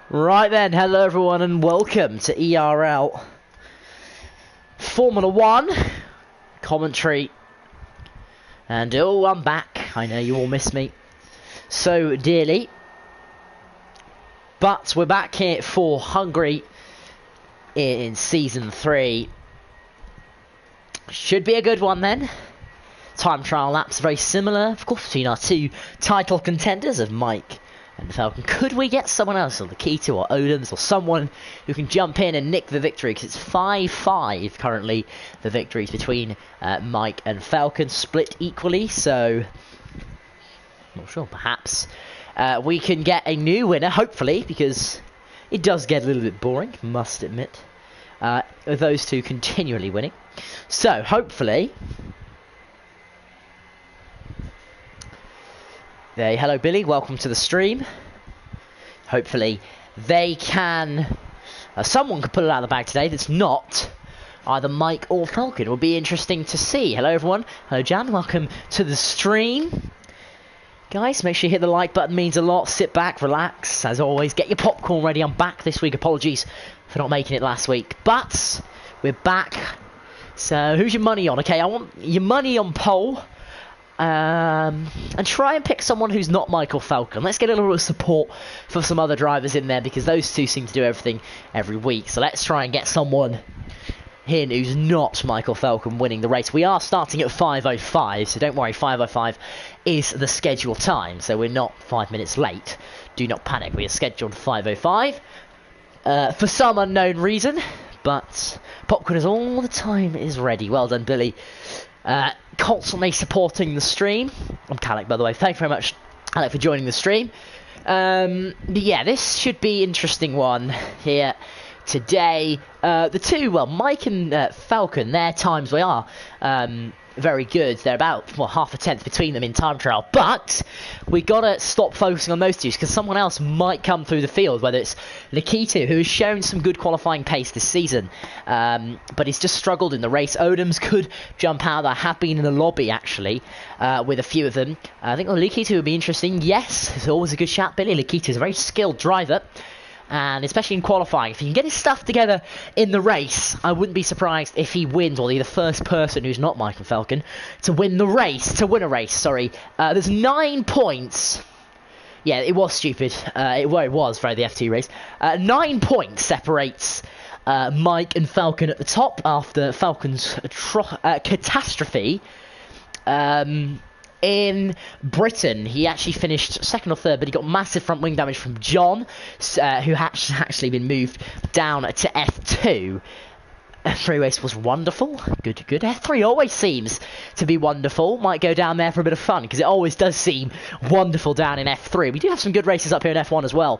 Right then, hello everyone and welcome to ERL Formula 1 Commentary. And oh, I'm back. I know you all miss me so dearly. But we're back here for Hungary in Season 3. Should be a good one then. Time trial laps very similar, of course, between our two title contenders of Mike and Falcon. Could we get someone else, or Nikita or Odoms, or someone who can jump in and nick the victory? Because it's 5-5 currently, the victories between Mike and Falcon, split equally. So, not sure, perhaps we can get a new winner, hopefully, because it does get a little bit boring, must admit, with those two continually winning. So, hopefully... Hello Billy, welcome to the stream. Hopefully they can... someone could pull it out of the bag today that's not either Mike or Falcon. It will be interesting to see. Hello everyone. Hello Jan, welcome to the stream. Guys, make sure you hit the like button, means a lot. Sit back, relax. As always, get your popcorn ready. I'm back this week. Apologies for not making it last week. But we're back. So who's your money on? Okay, I want your money on pole. And try and pick someone who's not Michael Falcon. Let's get a little support for some other drivers in there, because those two seem to do everything every week. So let's try and get someone here who's not Michael Falcon winning the race. We are starting at 5:05, so don't worry, 5:05 is the scheduled time, so we're not 5 minutes late. Do not panic, we are scheduled 5:05 for some unknown reason, but popcorn is all the time is ready. Well done, Billy. Constantly supporting the stream. I'm Calec, by the way. Thank you very much, Alec, for joining the stream. But yeah, this should be an interesting one here today. The two, well, Mike and Falcon, their times they are very good. They're about, well, half a tenth between them in time trial. But we got to stop focusing on those two, because someone else might come through the field, whether it's Nikita, who has shown some good qualifying pace this season, but he's just struggled in the race. Odoms could jump out. I have been in the lobby, actually, with a few of them. I think Nikita would be interesting. Yes, it's always a good shout, Billy. Nikita is a very skilled driver. And especially in qualifying, if he can get his stuff together in the race, I wouldn't be surprised if he wins, or the first person who's not Michael Falcon to win the race, sorry. There's 9 points. Yeah, it was stupid. It was for the F2 race. 9 points separates Mike and Falcon at the top after Falcon's catastrophe. In Britain, he actually finished second or third, but he got massive front wing damage from John, who has actually been moved down to F2. F3 race was wonderful. Good. F3 always seems to be wonderful. Might go down there for a bit of fun, because it always does seem wonderful down in F3. We do have some good races up here in F1 as well.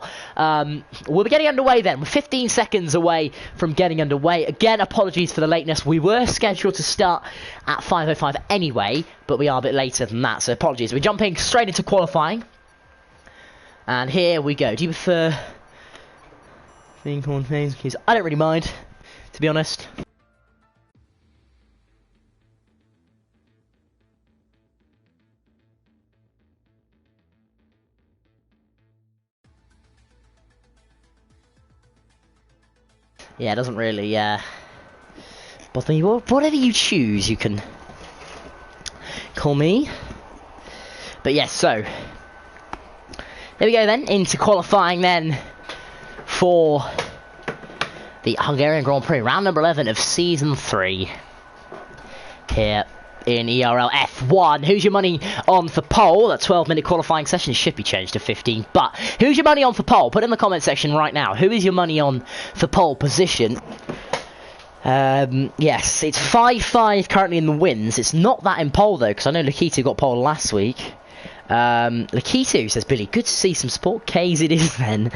We'll be getting underway then. We're 15 seconds away from getting underway. Again, apologies for the lateness. We were scheduled to start at 5:05 anyway, but we are a bit later than that, so apologies. We're jumping straight into qualifying. And here we go. Do you prefer being called names? I don't really mind, to be honest. Yeah, it doesn't really bother me. Whatever you choose, you can call me. But yes, so there we go then, into qualifying then for the Hungarian Grand Prix, round number 11 of Season 3 here in ERL F1. Who's your money on for pole? That 12-minute qualifying session should be changed to 15, but who's your money on for pole? Put it in the comment section right now. Who is your money on for pole position? Yes, it's 5-5 currently in the wins. It's not that in pole, though, because I know Nikita got pole last week. Nikita says, Billy, good to see some support. K's it is then.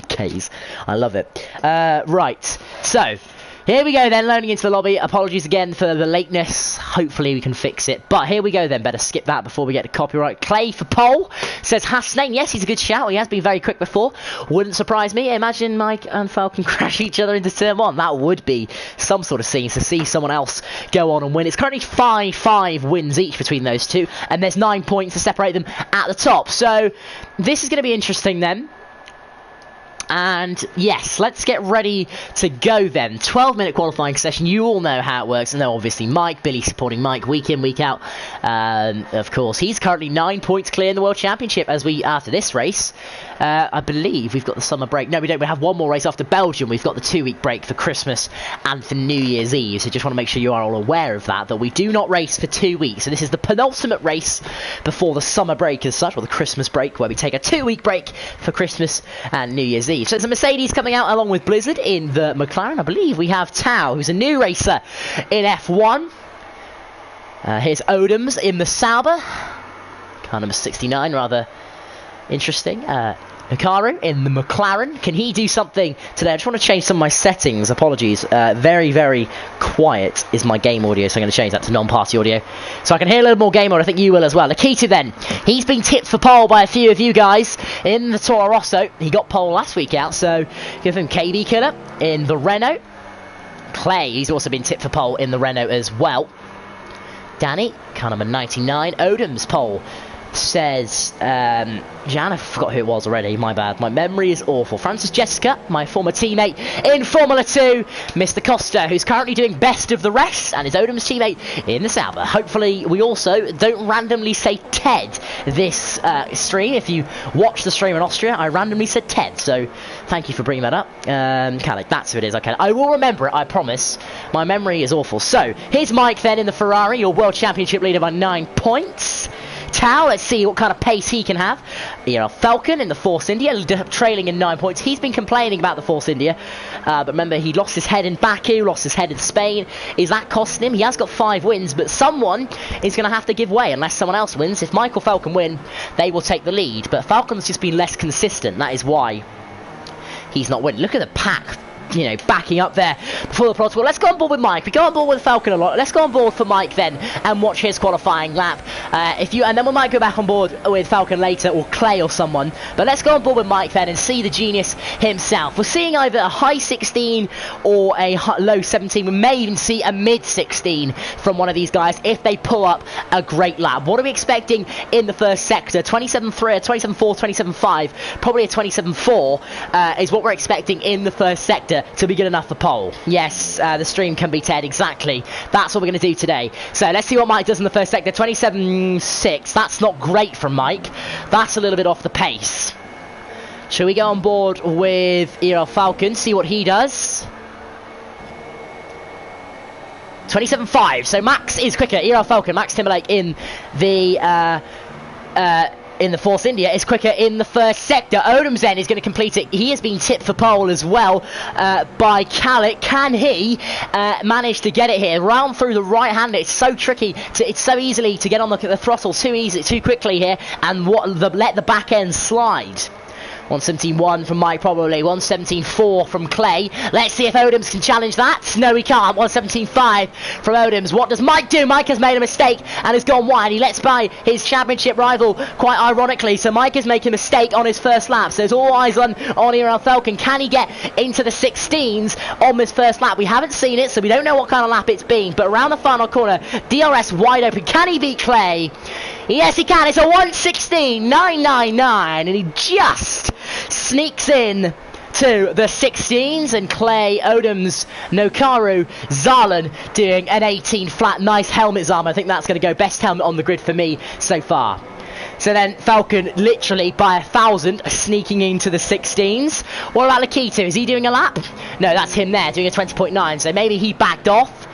K's. I love it. Right, so here we go then, loading into the lobby. Apologies again for the lateness. Hopefully we can fix it. But here we go then. Better skip that before we get to copyright. Clay for pole, says Hasnane. Yes, he's a good shout. He has been very quick before. Wouldn't surprise me. Imagine Mike and Falcon crash each other into turn 1. That would be some sort of scene to see someone else go on and win. It's currently 5-5 wins each between those two. And there's 9 points to separate them at the top. So this is going to be interesting then. And yes, let's get ready to go then. 12-minute qualifying session. You all know how it works. And then obviously Mike, Billy supporting Mike week in, week out. Of course, he's currently 9 points clear in the World Championship as we, after this race, I believe we've got the summer break. No, we don't. We have one more race after Belgium. We've got the 2-week break for Christmas and for New Year's Eve. So just want to make sure you are all aware of that we do not race for 2 weeks. So this is the penultimate race before the summer break as such, or the Christmas break, where we take a 2-week break for Christmas and New Year's Eve. So it's a Mercedes coming out along with Blizzard in the McLaren. I believe we have Tao, who's a new racer in F1. Here's Odoms in the Sauber. Car number 69, rather interesting. Hikaru in the McLaren. Can he do something today? I just want to change some of my settings. Apologies. Very, very quiet is my game audio, so I'm going to change that to non-party audio so I can hear a little more game audio. I think you will as well. Nikita then. He's been tipped for pole by a few of you guys in the Toro Rosso. He got pole last week out, so give him KB Killer in the Renault. Clay, he's also been tipped for pole in the Renault as well. Danny, car number 99. Odom's pole. Says Jan, I forgot who it was already, my bad, my memory is awful. Francis Jessica, my former teammate in Formula 2, Mr. Costa, who's currently doing best of the rest and is Odom's teammate in the Sauber. Hopefully we also don't randomly say Ted this stream. If you watch the stream in Austria, I randomly said Ted, so thank you for bringing that up. Kalik, that's who it is. Okay, I will remember it, I promise. My memory is awful. So here's Mike then in the Ferrari, your World Championship leader by 9 points. Tao, let's see what kind of pace he can have. ERL Falcon in the Force India, trailing in 9 points. He's been complaining about the Force India, but remember he lost his head in Baku, lost his head in Spain. Is that costing him? He has got 5 wins, but someone is going to have to give way unless someone else wins. If Michael Falcon win, they will take the lead, but Falcon's just been less consistent. That is why he's not winning. Look at the pack, you know, backing up there before the protocol. Let's go on board with Mike. We go on board with Falcon a lot. Let's go on board for Mike then and watch his qualifying lap. And then we might go back on board with Falcon later, or Clay or someone. But let's go on board with Mike then and see the genius himself. We're seeing either a high 16 or a low 17. We may even see a mid 16 from one of these guys if they pull up a great lap. What are we expecting in the first sector? 27.3, 27.4, 27.5, probably a 27.4 is what we're expecting in the first sector to be good enough for pole. Yes, the stream can be Ted, exactly. That's what we're going to do today. So let's see what Mike does in the first sector. 27.6, that's not great from Mike. That's a little bit off the pace. Shall we go on board with ERL Falcon, see what he does? 27.5, so Max is quicker. ERL Falcon, Max Timberlake in the Force India is quicker in the first sector. Odomzen is going to complete it. He has been tipped for pole as well by Khaled. Can he manage to get it here? Round through the right hand. It's so tricky. It's so easily to get on the throttle too quickly here and let the back end slide. 117.1 from Mike, probably 117.4 from Clay. Let's see if Odoms can challenge that. No, he can't. 117.5 from Odoms. What does Mike do? Mike has made a mistake and has gone wide. He lets by his championship rival quite ironically. So Mike is making a mistake on his first lap. So there's all eyes on ERL Falcon. Can he get into the 16s on this first lap? We haven't seen it, so we don't know what kind of lap it's been. But around the final corner, DRS wide open. Can he beat Clay? Yes, he can. It's a 116.999, and he just sneaks in to the 16s, and Clay, Odoms, Nokaru, Zarlan doing an 18 flat. Nice helmet, Zarman. I think that's going to go best helmet on the grid for me so far. So then Falcon literally by 1,000 sneaking into the 16s. What about Lakito? Is he doing a lap? No, that's him there doing a 20.9, so maybe he backed off.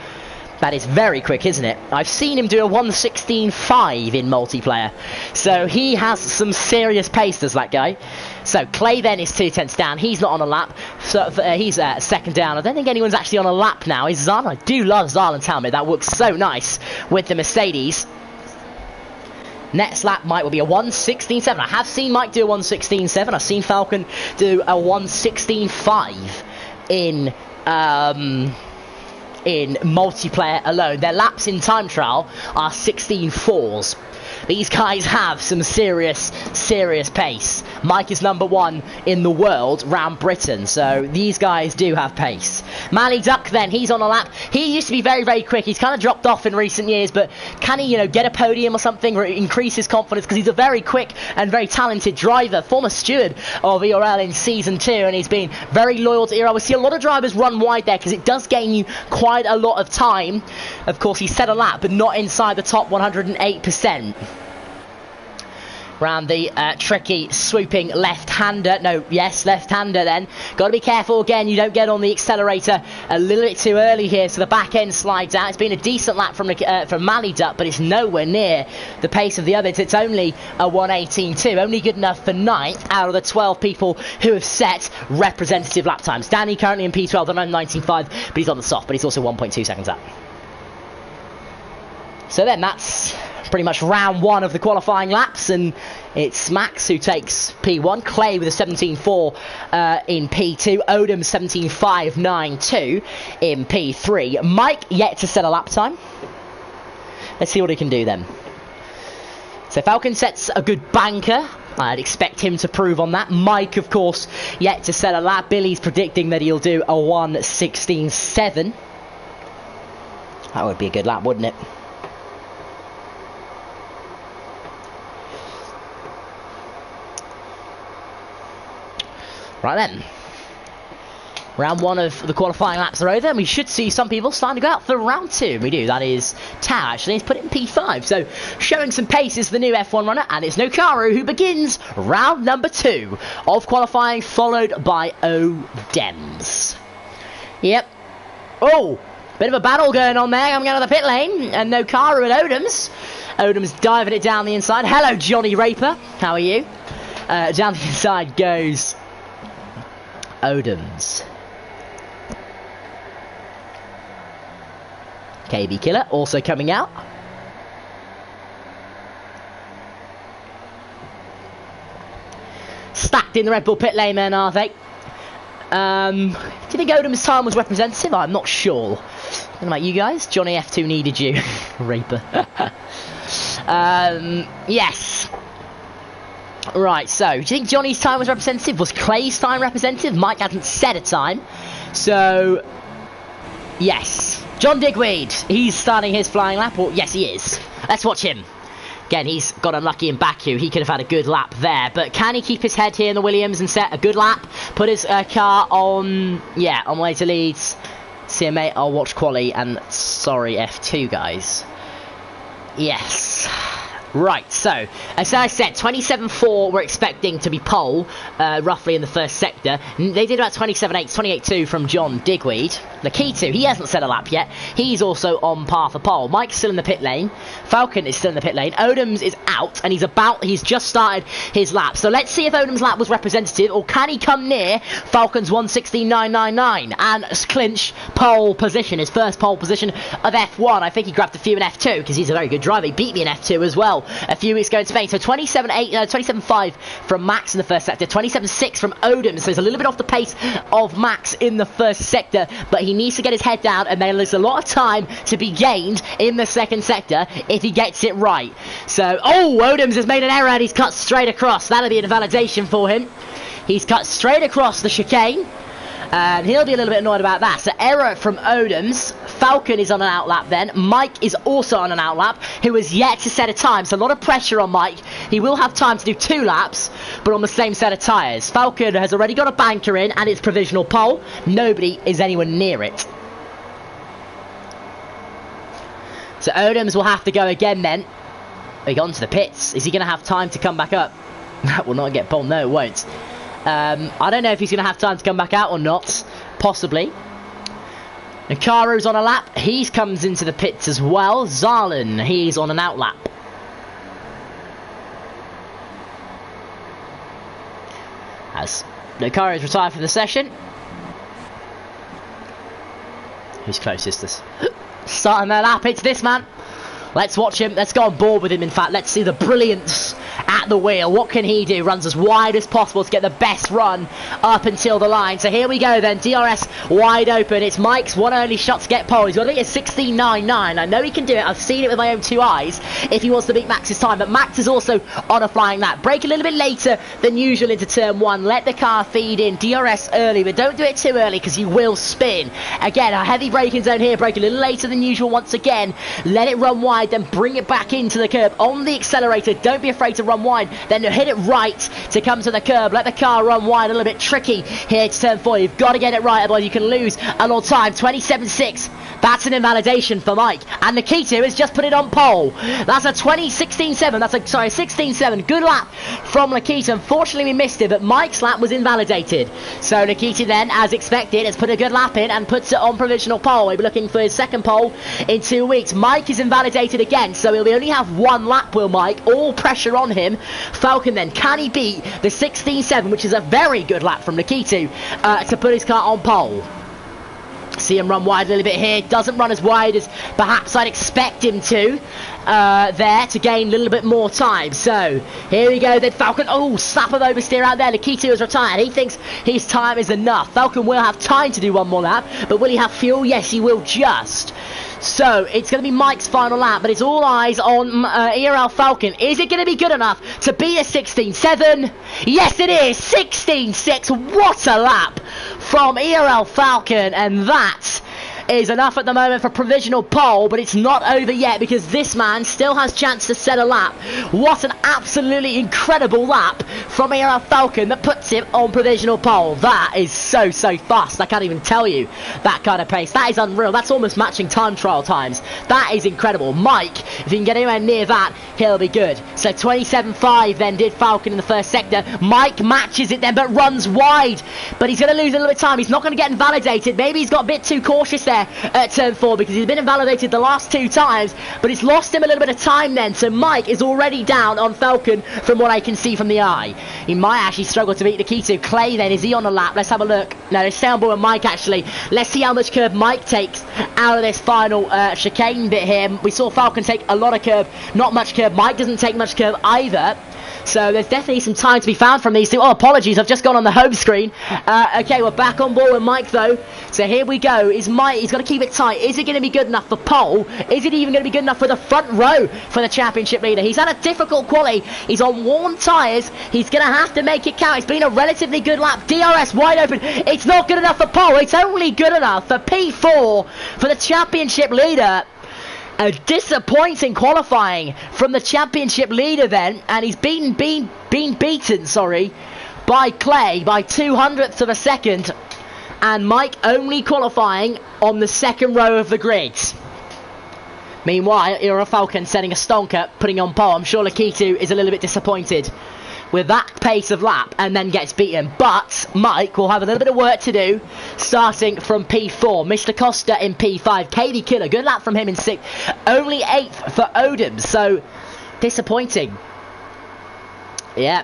That is very quick, isn't it? I've seen him do a 116.5 in multiplayer. So he has some serious pace, does that guy. So Clay then is 2/10 down. He's not on a lap. So he's second down. I don't think anyone's actually on a lap now. Is Zarlan? I do love Zarlan's helmet. That looks so nice with the Mercedes. Next lap, Mike will be a 116.7. I have seen Mike do a 116.7. I've seen Falcon do a 116.5 in multiplayer alone. Their laps in time trial are 16.4s. these guys have some serious pace. Mike is number 1 in the world round Britain, so these guys do have pace. Mally Duck then, he's on a lap. He used to be very, very quick. He's kind of dropped off in recent years, but can he, get a podium or something, or increase his confidence? Because he's a very quick and very talented driver, former steward of ERL in Season 2, and he's been very loyal to ERL. We see a lot of drivers run wide there because it does gain you quite a lot of time. Of course, he set a lap, but not inside the top 108%. Around the tricky swooping left-hander. Left-hander then. Got to be careful again, you don't get on the accelerator a little bit too early here, so the back end slides out. It's been a decent lap from Mally Duck, but it's nowhere near the pace of the others. It's only a 1:18.2, only good enough for 9th out of the 12 people who have set representative lap times. Danny currently in P12 on 19.5, but he's on the soft, but he's also 1.2 seconds up. So then that's pretty much round 1 of the qualifying laps, and it's Max who takes P1, Clay with a 17.4 in P2, Odom 17.592 in P3. Mike yet to set a lap time. Let's see what he can do then. So Falcon sets a good banker. I'd expect him to prove on that. Mike, of course, yet to set a lap. Billy's predicting that he'll do a 1:16.7. That would be a good lap, wouldn't it? Right then, round 1 of the qualifying laps are over, and we should see some people starting to go out for round 2. We do. That is Tao, actually. He's put it in P5. So, showing some pace is the new F1 runner, and it's Nokaru who begins round number 2 of qualifying, followed by Odems. Yep. Oh, bit of a battle going on there. I'm going to the pit lane, and Nokaru and Odems. Odems diving it down the inside. Hello, Johnny Raper. How are you? Down the inside goes Odems. KB Killer also coming out. Stacked in the Red Bull pit lane then, are they? Do you think Odom's time was representative? I'm not sure. I don't know about you guys. Johnny F2 needed you. Raper. Yes. Right, so, do you think Johnny's time was representative? Was Clay's time representative? Mike hadn't set a time. So, yes. John Digweed, he's starting his flying lap. Or, yes, he is. Let's watch him. Again, he's got unlucky in Baku. He could have had a good lap there. But can he keep his head here in the Williams and set a good lap? Put his car on, on way to Leeds. See you, mate. I'll watch quali. And, sorry, F2, guys. Yes. Right, so, as I said, 27.4 we're expecting to be pole, roughly in the first sector. They did about 27.8, 28.2 from John Digweed. Lakitu, he hasn't set a lap yet. He's also on par for pole. Mike's still in the pit lane. Falcon is still in the pit lane. Odoms is out, and he's just started his lap. So let's see if Odom's lap was representative, or can he come near Falcon's 1:16.999 and clinch pole position, his first pole position of F1. I think he grabbed a few in F2, because he's a very good driver. He beat me in F2 as well a few weeks ago in Spain. So 27.5 from Max in the first sector, 27.6 from Odom. So he's a little bit off the pace of Max in the first sector, but he needs to get his head down, and there's a lot of time to be gained in the second sector if he gets it right. So, Odoms has made an error and he's cut straight across. That'll be an invalidation for him. He's cut straight across the chicane, and he'll be a little bit annoyed about that. So error from Odoms. Falcon is on an outlap then. Mike is also on an outlap, who has yet to set a time. So a lot of pressure on Mike. He will have time to do 2 laps, but on the same set of tyres. Falcon has already got a banker in, and it's provisional pole. Nobody is anywhere near it. So Odoms will have to go again then. He got onto the pits. Is he going to have time to come back up? That will not get pole. No, it won't. I don't know if he's going to have time to come back out or not. Possibly. Nakaru's on a lap. He comes into the pits as well. Zarlan, he's on an outlap. As Nakaru's retired from the session. Who's closest to starting their lap? It's this man. Let's watch him. Let's go on board with him, in fact. Let's see the brilliance at at the wheel. What can he do? Runs as wide as possible to get the best run up until the line. So here we go then. DRS wide open. It's Mike's one only shot to get pole. He's got to beat a 16.99. I know he can do it. I've seen it with my own two eyes if he wants to beat Max's time. But Max is also on a flying lap. Brake a little bit later than usual into turn one. Let the car feed in. DRS early, but don't do it too early because you will spin. Again, a heavy braking zone here. Brake a little later than usual once again. Let it run wide, then bring it back into the curb on the accelerator. Don't be afraid to run wide, then hit it right to come to the curb. Let the car run wide. A little bit tricky here to turn 4. You've got to get it right, otherwise you can lose a lot of time. 27.6. That's an invalidation for Mike. And Nikita has just put it on pole. That's a 16.7. That's a 16.7. Good lap from Nikita. Unfortunately, we missed it, but Mike's lap was invalidated. So Nikita then, as expected, has put a good lap in and puts it on provisional pole. We'll be looking for his second pole in 2 weeks. Mike is invalidated again, so he'll only have one lap, will Mike. All pressure on him. Falcon then, can he beat the 16.7, which is a very good lap from Nikita, to put his car on pole? See him run wide a little bit here. Doesn't run as wide as perhaps I'd expect him to there to gain a little bit more time. So here we go then. Falcon, oh, slap of oversteer out there. Nikita is retired. He thinks his time is enough. Falcon will have time to do one more lap, but will he have fuel? Yes, he will just. So it's going to be Mike's final lap, but it's all eyes on ERL Falcon. Is it going to be good enough to beat a 16.7? Yes, it is. 16.6. What a lap from ERL Falcon, and that is enough at the moment for provisional pole, but it's not over yet because this man still has chance to set a lap. What an absolutely incredible lap from ERL Falcon that puts him on provisional pole. That is so fast. I can't even tell you that kind of pace. That is unreal. That's almost matching time trial times. That is incredible. Mike, if he can get anywhere near that, he'll be good. So 27.5 then did Falcon in the first sector. Mike matches it then, but runs wide, but he's going to lose a little bit of time. He's not going to get invalidated. Maybe he's got a bit too cautious there at turn 4 because he's been invalidated the last 2 times, but it's lost him a little bit of time then. So Mike is already down on Falcon from what I can see from the eye. He might actually struggle to beat Nikita. Clay then, is he on a lap? Let's have a look. No, it's Soundball and Mike actually. Let's see how much curb Mike takes out of this final chicane bit here. We saw Falcon take a lot of curb, not much curb. Mike doesn't take much curb either. So there's definitely some time to be found from these two. Oh, apologies, I've just gone on the home screen. Okay, we're back on board with Mike though. So here we go. Is Mike, he's got to keep it tight. Is it going to be good enough for pole? Is it even going to be good enough for the front row for the championship leader? He's had a difficult quali. He's on worn tyres. He's going to have to make it count. It's been a relatively good lap. DRS wide open. It's not good enough for pole. It's only good enough for P4 for the championship leader. A disappointing qualifying from the championship leader then, and he's been beaten, by Clay by 200ths of a second, and Mike only qualifying on the second row of the grid. Meanwhile, ERL Falcon setting a stonker, putting on pole. I'm sure Lakitu is a little bit disappointed with that pace of lap and then gets beaten, but Mike will have a little bit of work to do starting from P4. Mr. Costa in P5. KD Killer, good lap from him in 6th. Only 8th for Odom, so disappointing. Yeah,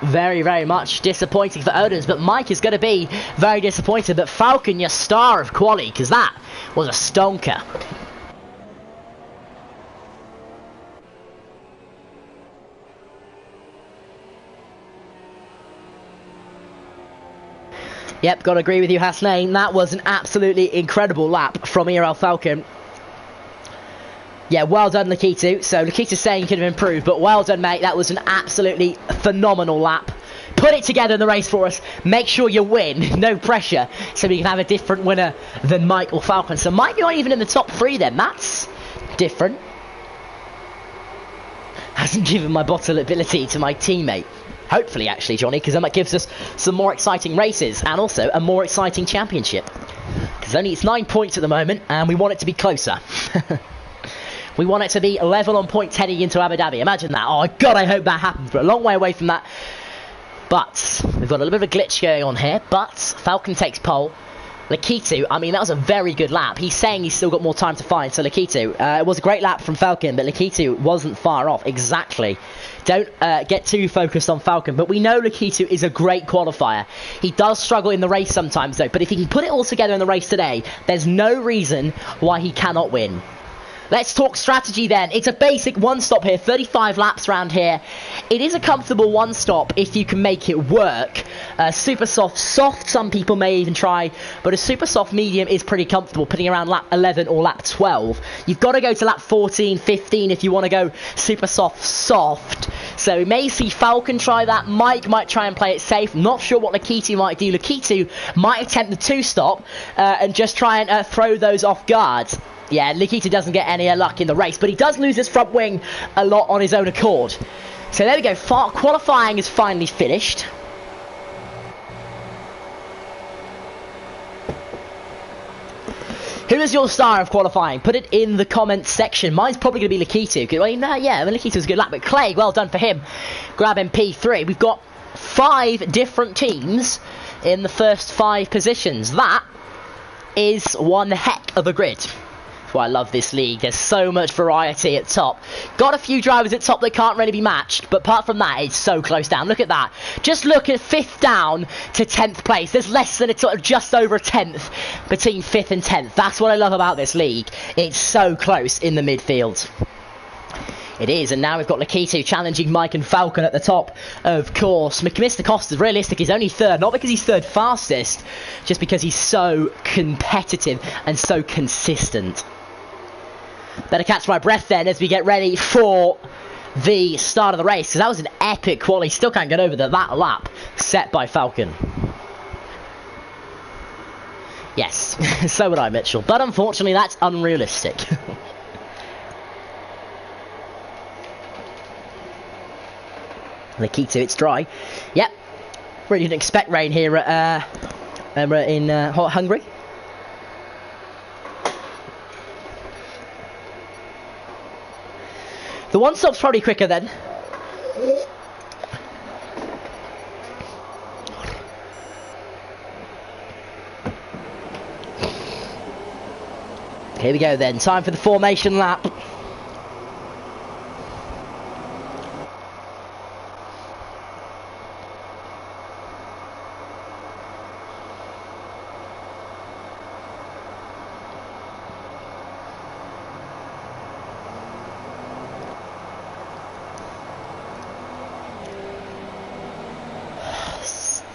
very much disappointing for Odoms, but Mike is going to be very disappointed. But Falcon, your star of quali, because that was a stonker. Yep, got to agree with you, Hasnain. That was an absolutely incredible lap from ERL Falcon. Yeah, well done, Lakitu. So Lakitu's saying he could have improved, but well done, mate. That was an absolutely phenomenal lap. Put it together in the race for us. Make sure you win. No pressure. So we can have a different winner than Mike or Falcon. So Mike not even in the top 3 then. That's different. Hasn't given my bottle ability to my teammate. Hopefully, actually, Johnny, because that gives us some more exciting races and also a more exciting championship. Because only it's 9 points at the moment, and we want it to be closer. We want it to be level on points heading into Abu Dhabi. Imagine that. Oh, God, I hope that happens. We're a long way away from that. But we've got a little bit of a glitch going on here. But Falcon takes pole. Lakitu, I mean, that was a very good lap. He's saying he's still got more time to find. So Lakitu, it was a great lap from Falcon, but Lakitu wasn't far off. Exactly. Don't get too focused on Falcon, but we know Lakitu is a great qualifier. He does struggle in the race sometimes, though, but if he can put it all together in the race today, there's no reason why he cannot win. Let's talk strategy then. It's a basic one stop here, 35 laps around here. It is a comfortable one stop if you can make it work. Super soft, some people may even try, but a super soft medium is pretty comfortable, putting around lap 11 or lap 12. You've got to go to lap 14, 15 if you want to go super soft. So we may see Falcon try that. Mike might try and play it safe. Not sure what Lakitu might do. Lakitu might attempt the two stop and just try and throw those off guard. Yeah, Lakitu doesn't get any luck in the race, but he does lose his front wing a lot on his own accord. So there we go, qualifying is finally finished. Who is your star of qualifying? Put it in the comments section. Mine's probably going to be Lakitu. Lakitu was a good lap, but Clay, well done for him. Grabbing P3. We've got 5 different teams in the first 5 positions. That is one heck of a grid. That's why I love this league. There's so much variety at top. Got a few drivers at top that can't really be matched, but apart from that, it's so close down. Look at that. Just look at 5th down to 10th place. There's less than just over a 10th between 5th and 10th. That's what I love about this league. It's so close in the midfield. It is, and now we've got Lakitu challenging Mike and Falcon at the top, of course. Mr. Costa's realistic, he's only 3rd, not because he's 3rd fastest, just because he's so competitive and so consistent. Better catch my breath then as we get ready for the start of the race, because that was an epic quali. Still can't get over that lap set by Falcon. Yes, so would I, Mitchell, but unfortunately that's unrealistic. Lakitu, it's dry. Yep, really didn't expect rain here in Hungary. The one stop's probably quicker then. Here we go then, time for the formation lap.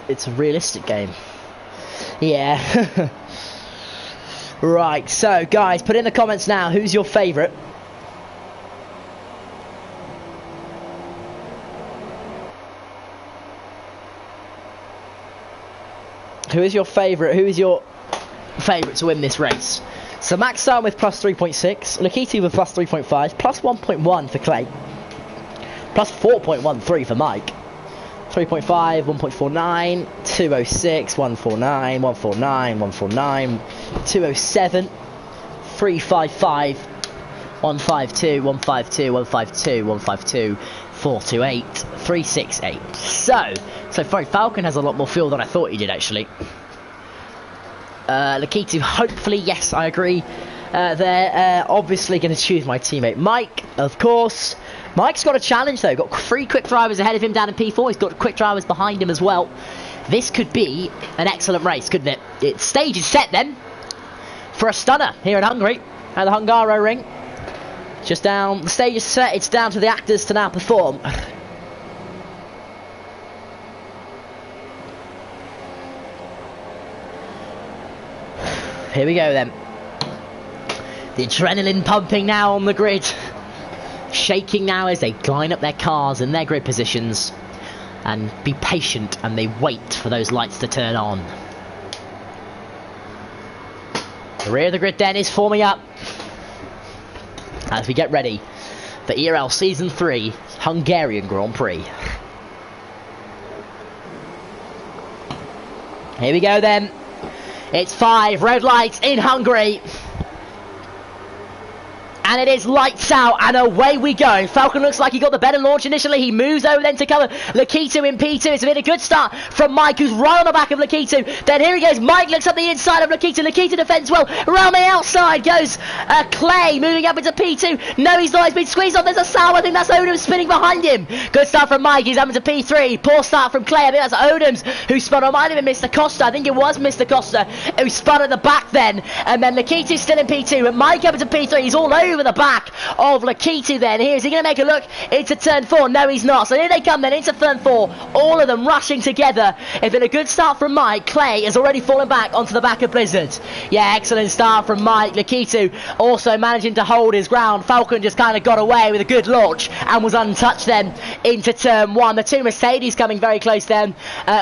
It's a realistic game. Yeah. Right, so guys, put in the comments now, who's your favourite? Who is your favourite? Who is your favourite to win this race? So Max starting with plus 3.6, Lakitu with plus 3.5, plus 1.1 for Clay, plus 4.13 for Mike. 3.5, 1.49, 206, 149, 149, 149, 207, 355, 152, 152, 152, 152, 428, 368. So far Falcon has a lot more fuel than I thought he did actually. Lakitu, hopefully, yes, I agree. They're obviously going to choose my teammate Mike, of course. Mike's got a challenge though, got 3 quick drivers ahead of him down in P4, he's got quick drivers behind him as well. This could be an excellent race, couldn't it? Stage is set then for a stunner here in Hungary at the Hungaro ring. Just down, the stage is set, it's down to the actors to now perform. Here we go then. The adrenaline pumping now on the grid. Shaking now as they line up their cars in their grid positions and be patient, and they wait for those lights to turn on. The rear of the grid then is forming up as we get ready for ERL Season 3 Hungarian Grand Prix. Here we go then. It's 5 red lights in Hungary. And it is lights out, and away we go. Falcon looks like he got the better launch initially. He moves over then to cover Lakitu in P2. It's been a good start from Mike, who's right on the back of Lakitu. Then here he goes. Mike looks up the inside of Lakitu. Lakitu defends well. Around the outside goes Clay, moving up into P2. No, he's not. He's been squeezed on. There's a Sow. I think that's Odom spinning behind him. Good start from Mike. He's up into P3. Poor start from Clay. I think that's Odoms who spun on. Might have been Mr. Costa. I think it was Mr. Costa who spun at the back then. And then Lakitu's still in P2. And Mike up into P3. He's all over over the back of Lakitu then. Here, is he going to make a look into turn 4? No, he's not. So here they come then into turn 4. All of them rushing together. It's been a good start from Mike. Clay has already fallen back onto the back of Blizzard. Yeah, excellent start from Mike. Lakitu also managing to hold his ground. Falcon just kind of got away with a good launch and was untouched then into turn 1. The two Mercedes coming very close then.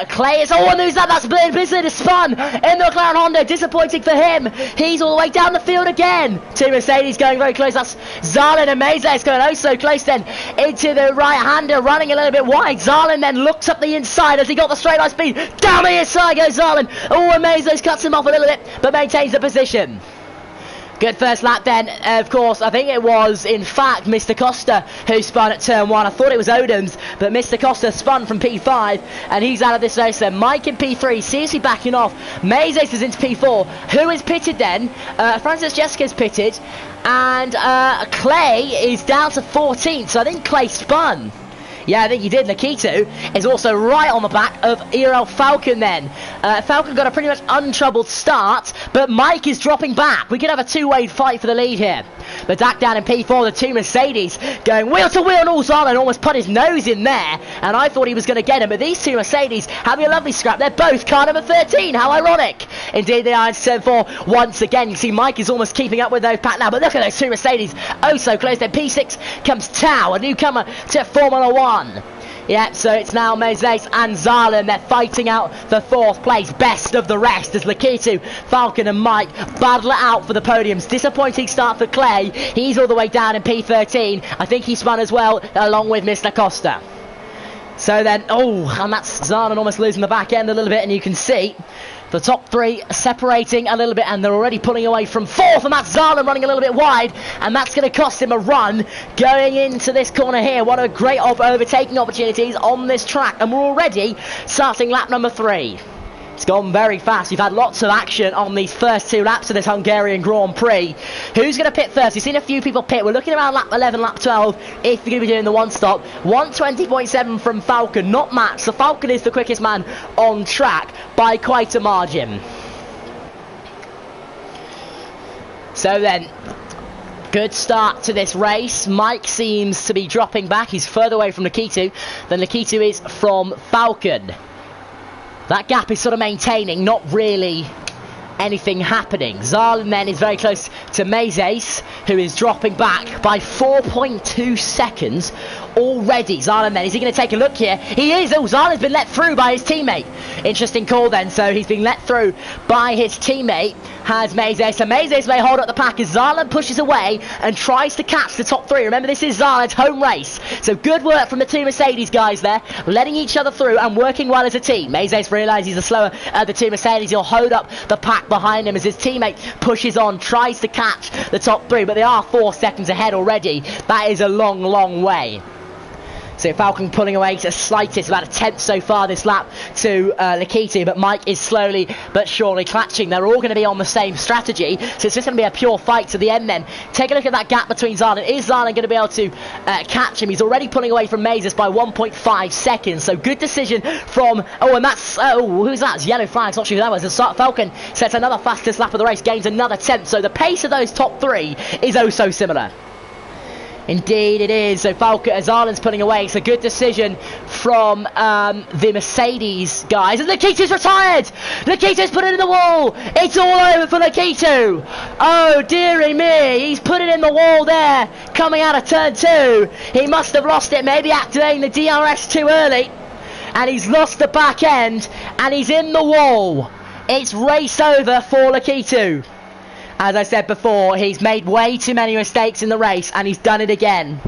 Clay is, and who's that? That's Blizzard has spun in the McLaren Honda. Disappointing for him. He's all the way down the field again. Two Mercedes going very close. That's Zalin and Mezes going oh so close then into the right-hander, running a little bit wide. Zalin then looks up the inside as he got the straight line speed. Down the inside goes Zalin. Oh, and Mezes cuts him off a little bit, but maintains the position. Good first lap then, of course. I think it was, in fact, Mr. Costa who spun at turn 1. I thought it was Odoms, but Mr. Costa spun from P5, and he's out of this race then. Mike in P3, seriously backing off. Mezes is into P4. Who is pitted then? Francis Jessica's pitted, and Clay is down to 14th, so I think Clay spun. Yeah, I think he did. Lakitu is also right on the back of ERL Falcon then. Falcon got a pretty much untroubled start, but Mike is dropping back. We could have a two-way fight for the lead here. But Dak down in P4, the two Mercedes going wheel to wheel, and Zalin almost put his nose in there, and I thought he was going to get him, but these two Mercedes having a lovely scrap. They're both car number 13. How ironic. Indeed they are in turn 4 once again. You see Mike is almost keeping up with those pack now, but look at those two Mercedes. Oh, so close. Then P6 comes Tao, a newcomer to Formula 1. Yeah, so it's now Mezes and Zalin. They're fighting out the 4th place. Best of the rest as Lakitu, Falcon and Mike battle it out for the podiums. Disappointing start for Clay. He's all the way down in P13. I think he spun as well, along with Mr. Costa. So then, and that's Zalin almost losing the back end a little bit, and you can see the top 3 separating a little bit, and they're already pulling away from 4th, and that's Zalin running a little bit wide, and that's going to cost him a run going into this corner here. What a great overtaking opportunities on this track, and we're already starting lap number 3. It's gone very fast. We've had lots of action on these first 2 laps of this Hungarian Grand Prix. Who's going to pit first? We've seen a few people pit. We're looking around lap 11, lap 12, if you're going to be doing the one stop. 120.7 from Falcon, not Max. So Falcon is the quickest man on track by quite a margin. So then, good start to this race. Mike seems to be dropping back. He's further away from Lakitu than Lakitu is from Falcon. That gap is sort of maintaining, not really anything happening. Zalin then is very close to Mezes, who is dropping back by 4.2 seconds already. Zalin then, is he going to take a look here? He is. Oh, Zalin's been let through by his teammate. Interesting call then. So he's been let through by his teammate, has Mezes. So Mezes may hold up the pack as Zalin pushes away and tries to catch the top 3. Remember, this is Zalin's home race. So good work from the two Mercedes guys there, letting each other through and working well as a team. Mezes realises he's the slower of the two Mercedes. He'll hold up the pack behind him as his teammate pushes on, tries to catch the top 3, but they are 4 seconds ahead already. That is a long, long way. So Falcon pulling away to slightest, about a 10th so far this lap to Lakitu, but Mike is slowly but surely clutching. They're all going to be on the same strategy, so it's just going to be a pure fight to the end then. Take a look at that gap between Zalin. Is Zalin going to be able to catch him? He's already pulling away from Mezes by 1.5 seconds, so good decision from, and that's, who's that? It's yellow flags, not sure who that was. Falcon sets another fastest lap of the race, gains another 10th, so the pace of those top 3 is oh so similar. Indeed it is. So Falcon, Zalin's pulling away. It's a good decision from the Mercedes guys. And Lakitu's retired! Lakitu's put it in the wall! It's all over for Lakitu! Oh dearie me, he's put it in the wall there, coming out of turn 2. He must have lost it, maybe activating the DRS too early. And he's lost the back end, and he's in the wall. It's race over for Lakitu. As I said before, he's made way too many mistakes in the race, and he's done it again.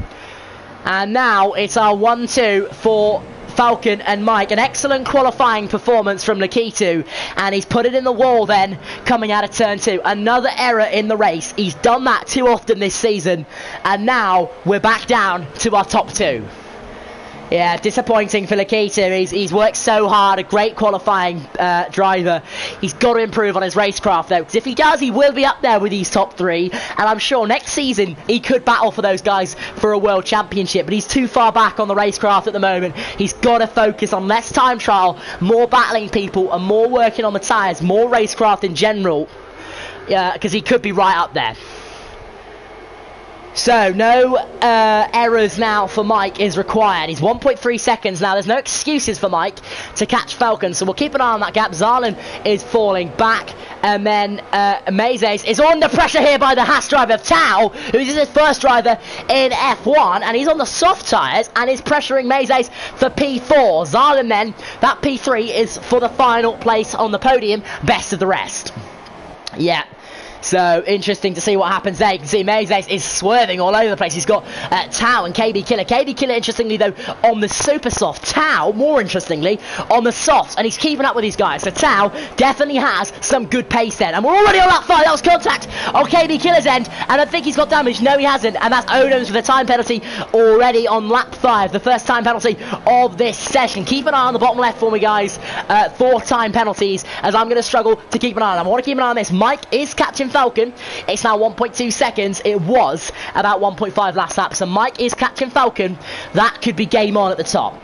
And now it's our 1-2 for Falcon and Mike. An excellent qualifying performance from Lakitu, and he's put it in the wall then, coming out of turn 2. Another error in the race. He's done that too often this season, and now we're back down to our top 2. Yeah, disappointing for Lakitu. He's worked so hard, a great qualifying driver. He's got to improve on his racecraft though, because if he does, he will be up there with these top 3, and I'm sure next season he could battle for those guys for a world championship, but he's too far back on the racecraft at the moment. He's got to focus on less time trial, more battling people, and more working on the tyres, more racecraft in general, because he could be right up there. So, no errors now for Mike is required. He's 1.3 seconds now. There's no excuses for Mike to catch Falcon. So, we'll keep an eye on that gap. Zarlin is falling back. And then Mazes is under pressure here by the Haas driver, Tao, who's his first driver in F1. And he's on the soft tyres and is pressuring Mazes for P4. Zarlin then, that P3 is for the final place on the podium. Best of the rest. Yeah. So, interesting to see what happens there. You can see Mazes is swerving all over the place. He's got Tao and KB Killer. KB Killer, interestingly, though, on the super soft. Tao, more interestingly, on the soft. And he's keeping up with these guys. So, Tao definitely has some good pace then. And we're already on lap 5. That was contact on KB Killer's end. And I think he's got damage. No, he hasn't. And that's Odoms with a time penalty already on lap 5. The first time penalty of this session. Keep an eye on the bottom left for me, guys. 4 time penalties, as I'm going to struggle to keep an eye on them. I want to keep an eye on this. Mike is catching Falcon. It's now 1.2 seconds. It was about 1.5 last lap. So Mike is catching Falcon. That could be game on at the top.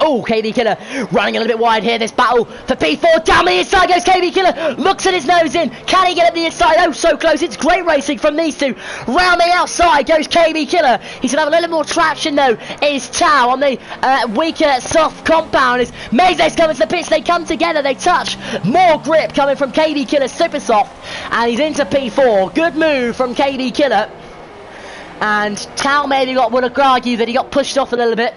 Oh, KB Killer running a little bit wide here. This battle for P4. Down the inside goes KB Killer. Looks at his nose in. Can he get up the inside? Oh, so close. It's great racing from these two. Round the outside goes KB Killer. He's going to have a little more traction, though. Is Tao on the weaker soft compound. As Mazes coming to the pits, they come together. They touch. More grip coming from KB Killer. Super soft. And he's into P4. Good move from KB Killer. And Tao maybe would have argued that he got pushed off a little bit.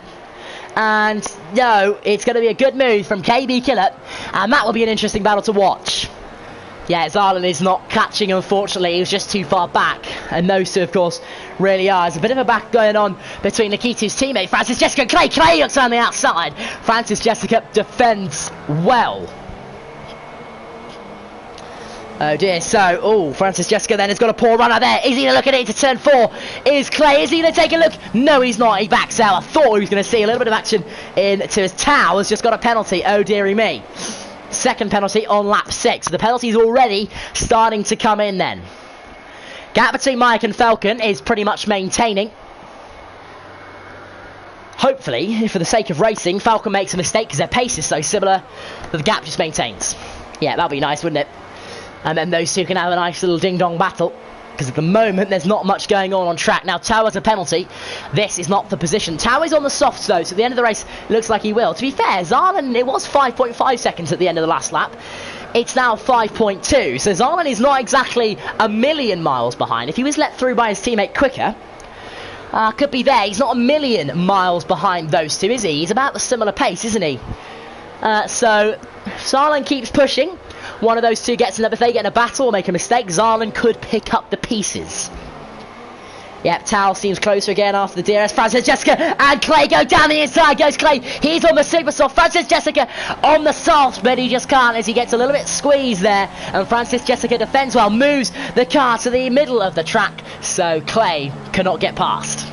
And no, it's going to be a good move from KB Killer, and that will be an interesting battle to watch. Yeah, Zarlin is not catching, unfortunately. He was just too far back, and those two, of course, really are. There's a bit of a back going on between Nikitu's teammate, Francis Jessica. Clay looks on the outside. Francis Jessica defends well. Oh dear, so, Francis Jessica then has got a poor runner there. Is he going to look at it into turn 4? Is Clay, is he going to take a look? No, he's not. He backs out. I thought he was going to see a little bit of action into his Tao. Has just got a penalty. Oh dearie me. Second penalty on lap 6. The penalty's already starting to come in then. Gap between Mike and Falcon is pretty much maintaining. Hopefully, for the sake of racing, Falcon makes a mistake because their pace is so similar that the gap just maintains. Yeah, that'd be nice, wouldn't it? And then those two can have a nice little ding-dong battle. Because at the moment, there's not much going on track. Now, Tao has a penalty. This is not the position. Tao is on the softs, though, so at the end of the race, looks like he will. To be fair, Zarlin, it was 5.5 seconds at the end of the last lap. It's now 5.2. So Zarlin is not exactly a million miles behind. If he was let through by his teammate quicker, could be there. He's not a million miles behind those two, is he? He's about the similar pace, isn't he? So Zarlin keeps pushing. One of those two gets in. If they get in a battle or make a mistake, Zarlin could pick up the pieces. Yep, Tao seems closer again after the DRS. Francis Jessica and Clay go down the inside. Goes Clay. He's on the super soft. Francis Jessica on the soft, but he just can't as he gets a little bit squeezed there. And Francis Jessica defends well, moves the car to the middle of the track, so Clay cannot get past.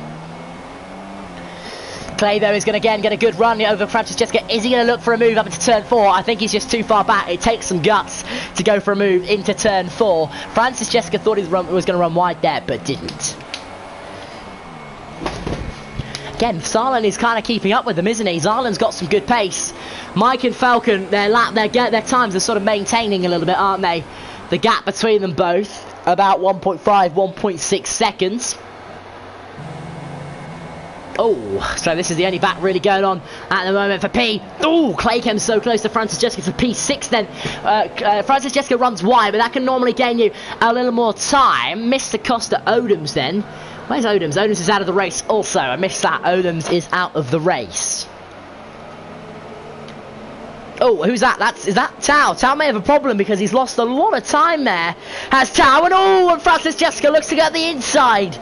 Clay, though, is going to again get a good run over Francis Jessica. Is he going to look for a move up into turn 4? I think he's just too far back. It takes some guts to go for a move into turn 4. Francis Jessica thought he was going to run wide there, but didn't. Again, Zarlin is kind of keeping up with them, isn't he? Zarlin's got some good pace. Mike and Falcon, their times are sort of maintaining a little bit, aren't they? The gap between them both, about 1.5, 1.6 seconds. Oh, so this is the only back really going on at the moment for P. Oh, Clay came so close to Francis Jessica for P6 then. Francis Jessica runs wide, but that can normally gain you a little more time. Mr. Costa Odoms then. Where's Odoms? Odoms is out of the race also. I missed that. Odoms is out of the race. Oh, who's that? Is that Tao? Tao may have a problem because he's lost a lot of time there. Has Tao, and Francis Jessica looks to get the inside.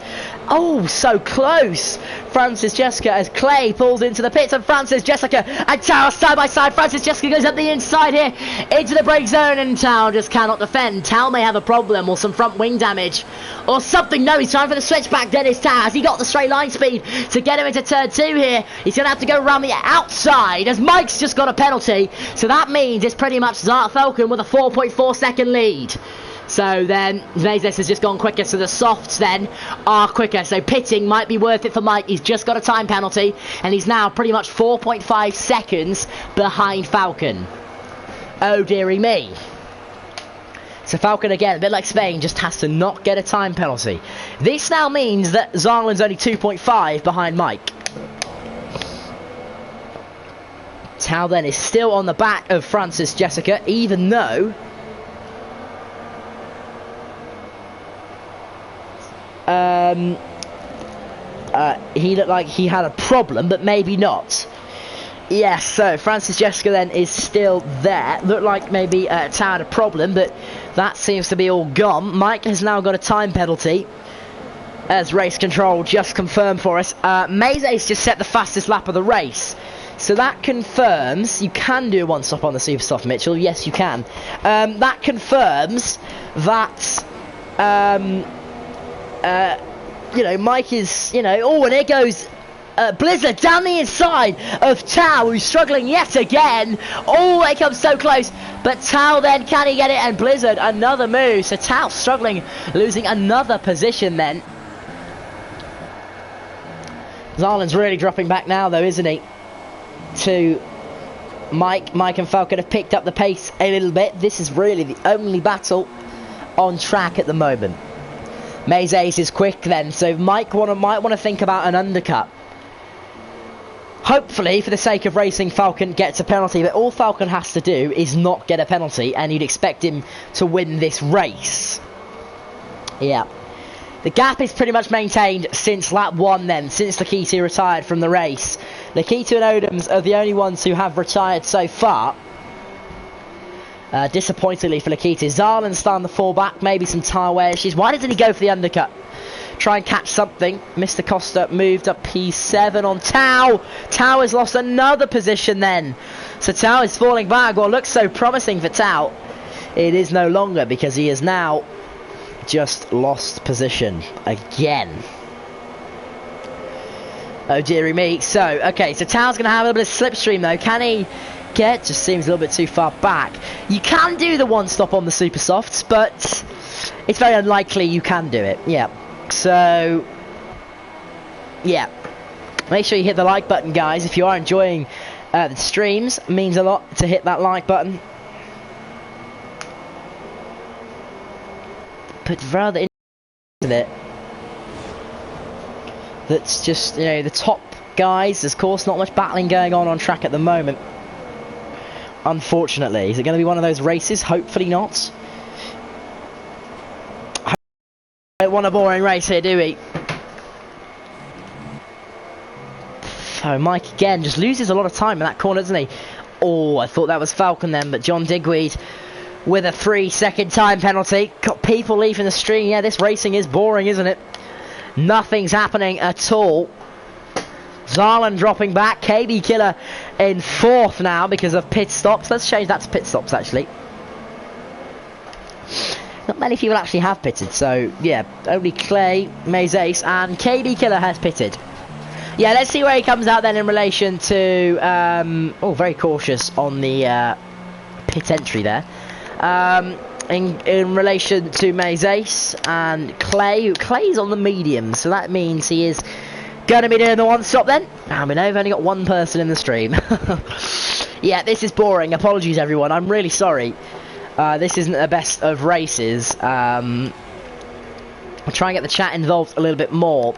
Oh, so close. Francis Jessica as Clay pulls into the pits, and Francis Jessica and Tao side by side. Francis Jessica goes up the inside here into the brake zone, and Tao just cannot defend. Tao may have a problem or some front wing damage or something. No, he's trying for the switchback. Dennis Tao, has he got the straight line speed to get him into turn 2 here? He's going to have to go around the outside as Mike's just got a penalty. So that means it's pretty much Zart Falcon with a 4.4 second lead. So then, Mazes has just gone quicker, so the softs then are quicker. So pitting might be worth it for Mike. He's just got a time penalty, and he's now pretty much 4.5 seconds behind Falcon. Oh dearie me. So Falcon again, a bit like Spain, just has to not get a time penalty. This now means that Zarlin's only 2.5 behind Mike. Tao then is still on the back of Francis Jessica, even though he looked like he had a problem, but maybe not. Yes, so Francis Jessica then is still there. Looked like maybe Tao had a problem, but that seems to be all gone. Mike has now got a time penalty, as race control just confirmed for us. Mayze's just set the fastest lap of the race. So that confirms you can do one stop on the super soft, Mitchell. Yes, you can. That confirms that you know, Mike is, you know, oh, and here goes Blizzard down the inside of Tao, who's struggling yet again. Oh, it comes so close, but Tao then, can he get it? And Blizzard, another move. So Tao struggling, losing another position then. Zarlin's really dropping back now, though, isn't he? To Mike. Mike and Falcon have picked up the pace a little bit. This is really the only battle on track at the moment. Mayze's is quick then, so Mike might want to think about an undercut. Hopefully, for the sake of racing, Falcon gets a penalty, but all Falcon has to do is not get a penalty, and you'd expect him to win this race. Yeah. The gap is pretty much maintained since lap 1 then, since Lakiti retired from the race. Lakita and Odoms are the only ones who have retired so far. Disappointingly for Lakita. Zarlin's starting to fall back, maybe some tyre wear issues. Why doesn't he go for the undercut? Try and catch something. Mr. Costa moved up P7 on Tao. Tao has lost another position then. So Tao is falling back. What looks so promising for Tao, it is no longer, because he has now just lost position again. Oh dearie me. So, okay, so Tao's going to have a little bit of slipstream though. Can he get? Just seems a little bit too far back. You can do the one stop on the super softs, but it's very unlikely you can do it. Yeah. So, yeah. Make sure you hit the like button, guys. If you are enjoying the streams, it means a lot to hit that like button. But rather isn't it? That's just, you know, the top guys. There's of course not much battling going on track at the moment, unfortunately. Is it going to be one of those races? Hopefully not. I don't want a boring race here, do we? So Mike again just loses a lot of time in that corner, doesn't he? Oh, I thought that was Falcon then, but John Digweed with a 3-second time penalty. Got people leaving the stream. Yeah, this racing is boring, isn't it? Nothing's happening at all. Zarlin dropping back. KB Killer in 4th now because of pit stops. Let's change that to pit stops, actually. Not many people actually have pitted, so yeah, only Clay, Mayzace, and KB Killer has pitted. Yeah, let's see where he comes out then in relation to... oh, very cautious on the pit entry there. In relation to Mayzace and Clay. Clay's on the medium, so that means he is going to be doing the one stop then. I mean, I've only got one person in the stream. Yeah, this is boring. Apologies, everyone. I'm really sorry. This isn't the best of races. I'll try and get the chat involved a little bit more.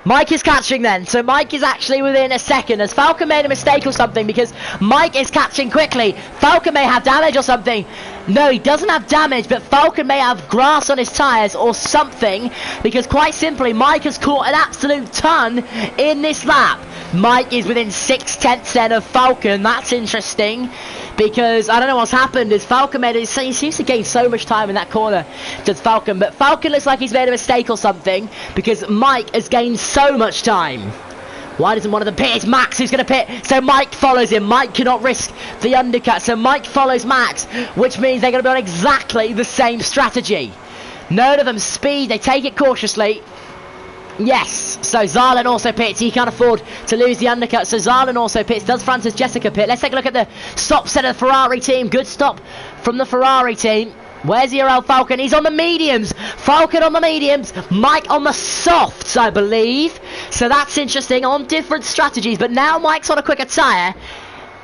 Mike is catching then, so Mike is actually within a second. Has Falcon made a mistake or something? Because Mike is catching quickly. Falcon may have damage or something. No, he doesn't have damage, but Falcon may have grass on his tyres or something. Because quite simply, Mike has caught an absolute ton in this lap. Mike is within 6/10 then of Falcon. That's interesting. Because I don't know what's happened. Is Falcon made it? He seems to gain so much time in that corner, does Falcon. But Falcon looks like he's made a mistake or something, because Mike has gained so much time. Why doesn't one of them pit? It's Max who's going to pit. So Mike follows him. Mike cannot risk the undercut. So Mike follows Max, which means they're going to be on exactly the same strategy. None of them speed. They take it cautiously. Yes, so Zarlin also pits. He can't afford to lose the undercut, so Zarlin also pits. Does Francis Jessica pit? Let's take a look at the stop set of the Ferrari team. Good stop from the Ferrari team. Where's ERL Falcon? He's on the mediums. Falcon on the mediums. Mike on the softs, I believe. So that's interesting, on different strategies. But now Mike's on a quicker tyre.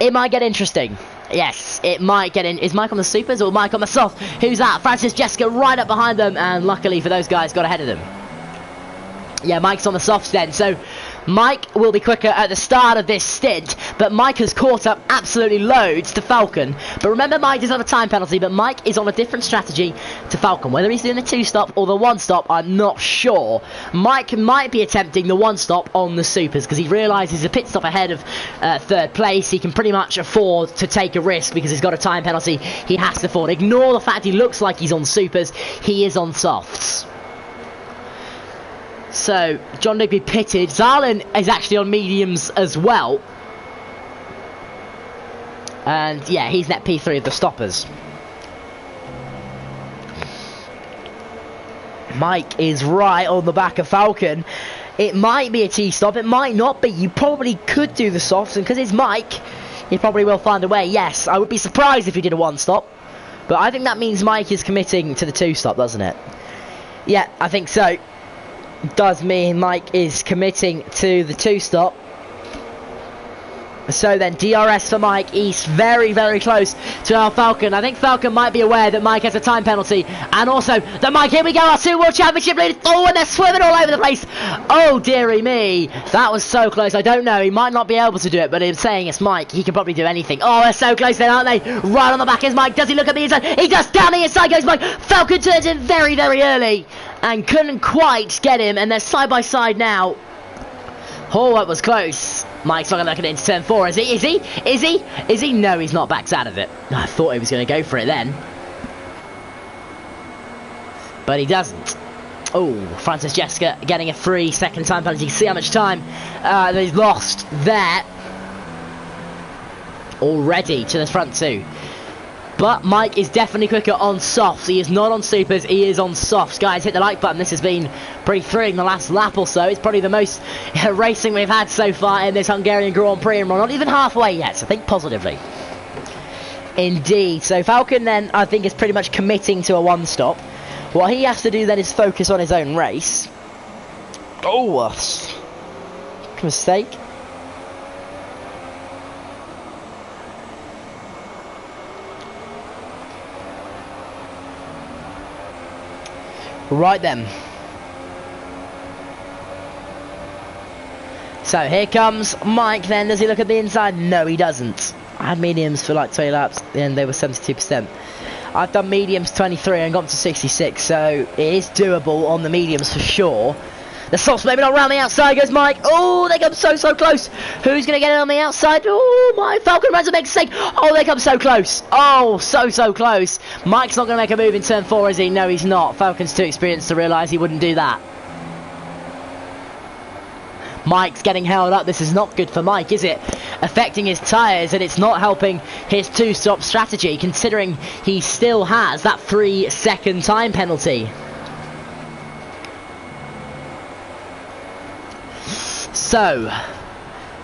It might get interesting. Yes, it might get in. Is Mike on the supers or Mike on the soft? Who's that? Francis, Jessica right up behind them, and luckily for those guys, got ahead of them. Yeah, Mike's on the softs then, so Mike will be quicker at the start of this stint, but Mike has caught up absolutely loads to Falcon. But remember, Mike does have a time penalty, but Mike is on a different strategy to Falcon. Whether he's doing the 2-stop or the 1-stop, I'm not sure. Mike might be attempting the 1-stop on the supers, because he realises a pit stop ahead of third place. He can pretty much afford to take a risk, because he's got a time penalty he has to afford. Ignore the fact he looks like he's on supers, he is on softs. So, John Digby pitted. Zarlin is actually on mediums as well. And, yeah, he's net P3 of the stoppers. Mike is right on the back of Falcon. It might be a T-stop, it might not be. You probably could do the softs, and because it's Mike, he probably will find a way. Yes, I would be surprised if he did a 1-stop. But I think that means Mike is committing to the 2-stop, doesn't it? Yeah, I think so. Does mean Mike is committing to the 2-stop. So then DRS for Mike. He's very, very close to our Falcon. I think Falcon might be aware that Mike has a time penalty, and also that Mike, here we go, our 2 World Championship leaders. Oh, and they're swimming all over the place. Oh dearie me, that was so close. I don't know, he might not be able to do it, but in saying it's Mike, he can probably do anything. Oh, they're so close then, aren't they? Right on the back is Mike. Does he look at the inside? He does. Down the inside goes Mike. Falcon turns in very, very early and couldn't quite get him, and they're side by side now. Oh, that was close. Mike's not going to look at it into turn 4, is he? Is he? Is he? Is he? No, he's not. Backs out of it. I thought he was going to go for it then, but he doesn't. Oh, Francis Jessica getting a free second time penalty. You can see how much time they've lost there already to the front 2. But Mike is definitely quicker on softs. He is not on supers, he is on softs. Guys, hit the like button. This has been pretty thrilling the last lap or so. It's probably the most racing we've had so far in this Hungarian Grand Prix, and we're not even halfway yet, so think positively. Indeed. So Falcon then, I think, is pretty much committing to a 1-stop. What he has to do then is focus on his own race. Oh, mistake. Right then. So here comes Mike then. Does he look at the inside? No, he doesn't. I had mediums for like 20 laps and they were 72%. I've done mediums 23 and got to 66, so it is doable on the mediums for sure. The softs maybe not around the outside goes Mike. Oh, they come so close. Who's going to get it on the outside? Oh, my Falcon runs a big mistake. Oh, they come so close. Oh, so close. Mike's not going to make a move in turn 4, is he? No, he's not. Falcon's too experienced to realise he wouldn't do that. Mike's getting held up. This is not good for Mike, is it? Affecting his tyres, and it's not helping his 2-stop strategy, considering he still has that 3-second time penalty. So,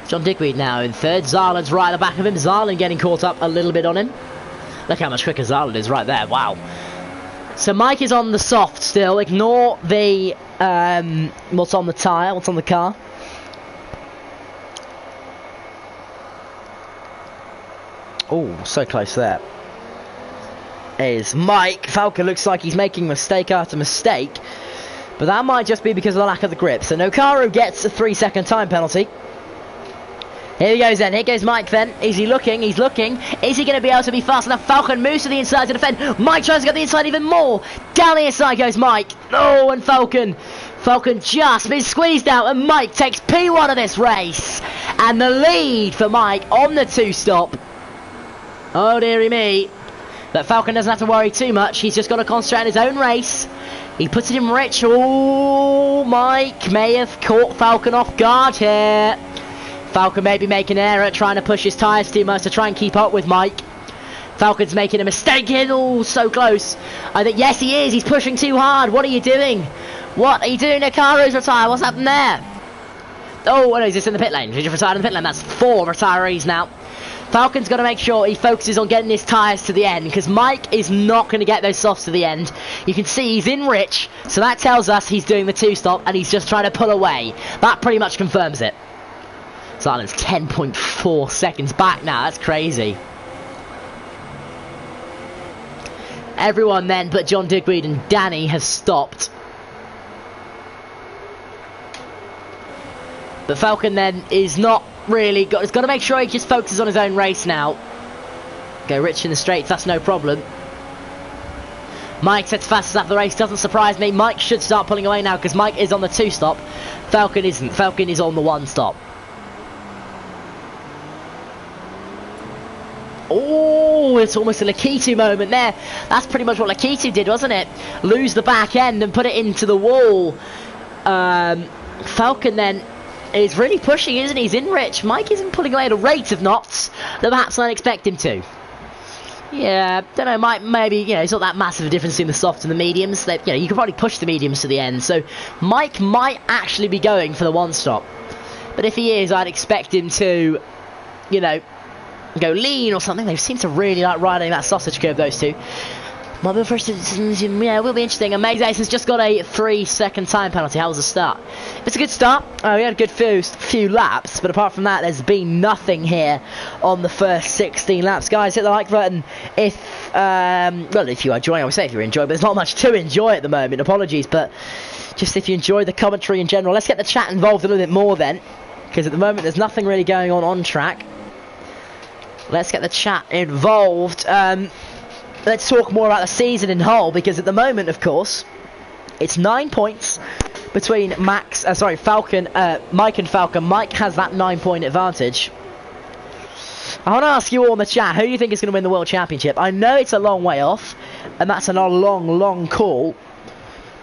John Digweed now in third. Zarlin's right at the back of him. Zarlin getting caught up a little bit on him. Look how much quicker Zarlin is right there. Wow. So Mike is on the soft still. Ignore the what's on the tyre, what's on the car. Oh, so close there. Is Mike. Falcon looks like he's making mistake after mistake. But that might just be because of the lack of the grip. So Nokaro gets a 3-second time penalty. Here he goes then. Here goes Mike then. Is he looking? He's looking. Is he going to be able to be fast enough? Falcon moves to the inside to defend. Mike tries to get the inside even more. Down the inside goes Mike. Oh, and Falcon just been squeezed out, and Mike takes P1 of this race. And the lead for Mike on the 2-stop. Oh, dearie me. But Falcon doesn't have to worry too much. He's just got to concentrate on his own race. He puts it in rich. Oh, Mike may have caught Falcon off guard here. Falcon may be making an error, trying to push his tyres too much to try and keep up with Mike. Falcon's making a mistake here. Oh, so close. I think, yes, he is. He's pushing too hard. What are you doing? What are you doing? Nakaru's retired. What's happened there? Oh, what is this in the pit lane? He's retired in the pit lane. That's 4 retirees now. Falcon's got to make sure he focuses on getting his tyres to the end, because Mike is not going to get those softs to the end. You can see he's in rich, so that tells us he's doing the 2-stop and he's just trying to pull away. That pretty much confirms it. So Silence 10.4 seconds back now. That's crazy. Everyone then but John Digweed and Danny has stopped. But Falcon then is not really he's got to make sure he just focuses on his own race now. Go rich in the straights, that's no problem. Mike sets fastest after the race, doesn't surprise me. Mike should start pulling away now because Mike is on the 2-stop. Falcon isn't. Falcon is on the 1-stop. Oh, it's almost a Lakitu moment there. That's pretty much what Lakitu did, wasn't it? Lose the back end and put it into the wall. Falcon then is really pushing, isn't he? He's in rich. Mike isn't pulling away at a rate of knots that perhaps I expect him to. Yeah, don't know, Mike, maybe, it's not that massive a difference between the soft and the mediums. You can probably push the mediums to the end. So Mike might actually be going for the 1-stop. But if he is, I'd expect him to, go lean or something. They seem to really like riding that sausage curve, those two. Might be first, yeah, it will be interesting. And Mazason's just got a 3-second time penalty. How was the start? It's a good start. We had a good few laps, but apart from that, there's been nothing here on the first 16 laps. Guys, hit the like button if you are enjoying. I would say if you're enjoying, but there's not much to enjoy at the moment. Apologies, but just if you enjoy the commentary in general. Let's get the chat involved a little bit more then, because at the moment there's nothing really going on track. Let's get the chat involved. Let's talk more about the season in whole, because at the moment, of course, it's 9 points between Mike and Falcon. Mike has that 9-point advantage. I want to ask you all in the chat, who do you think is going to win the World Championship? I know it's a long way off, and that's a long call,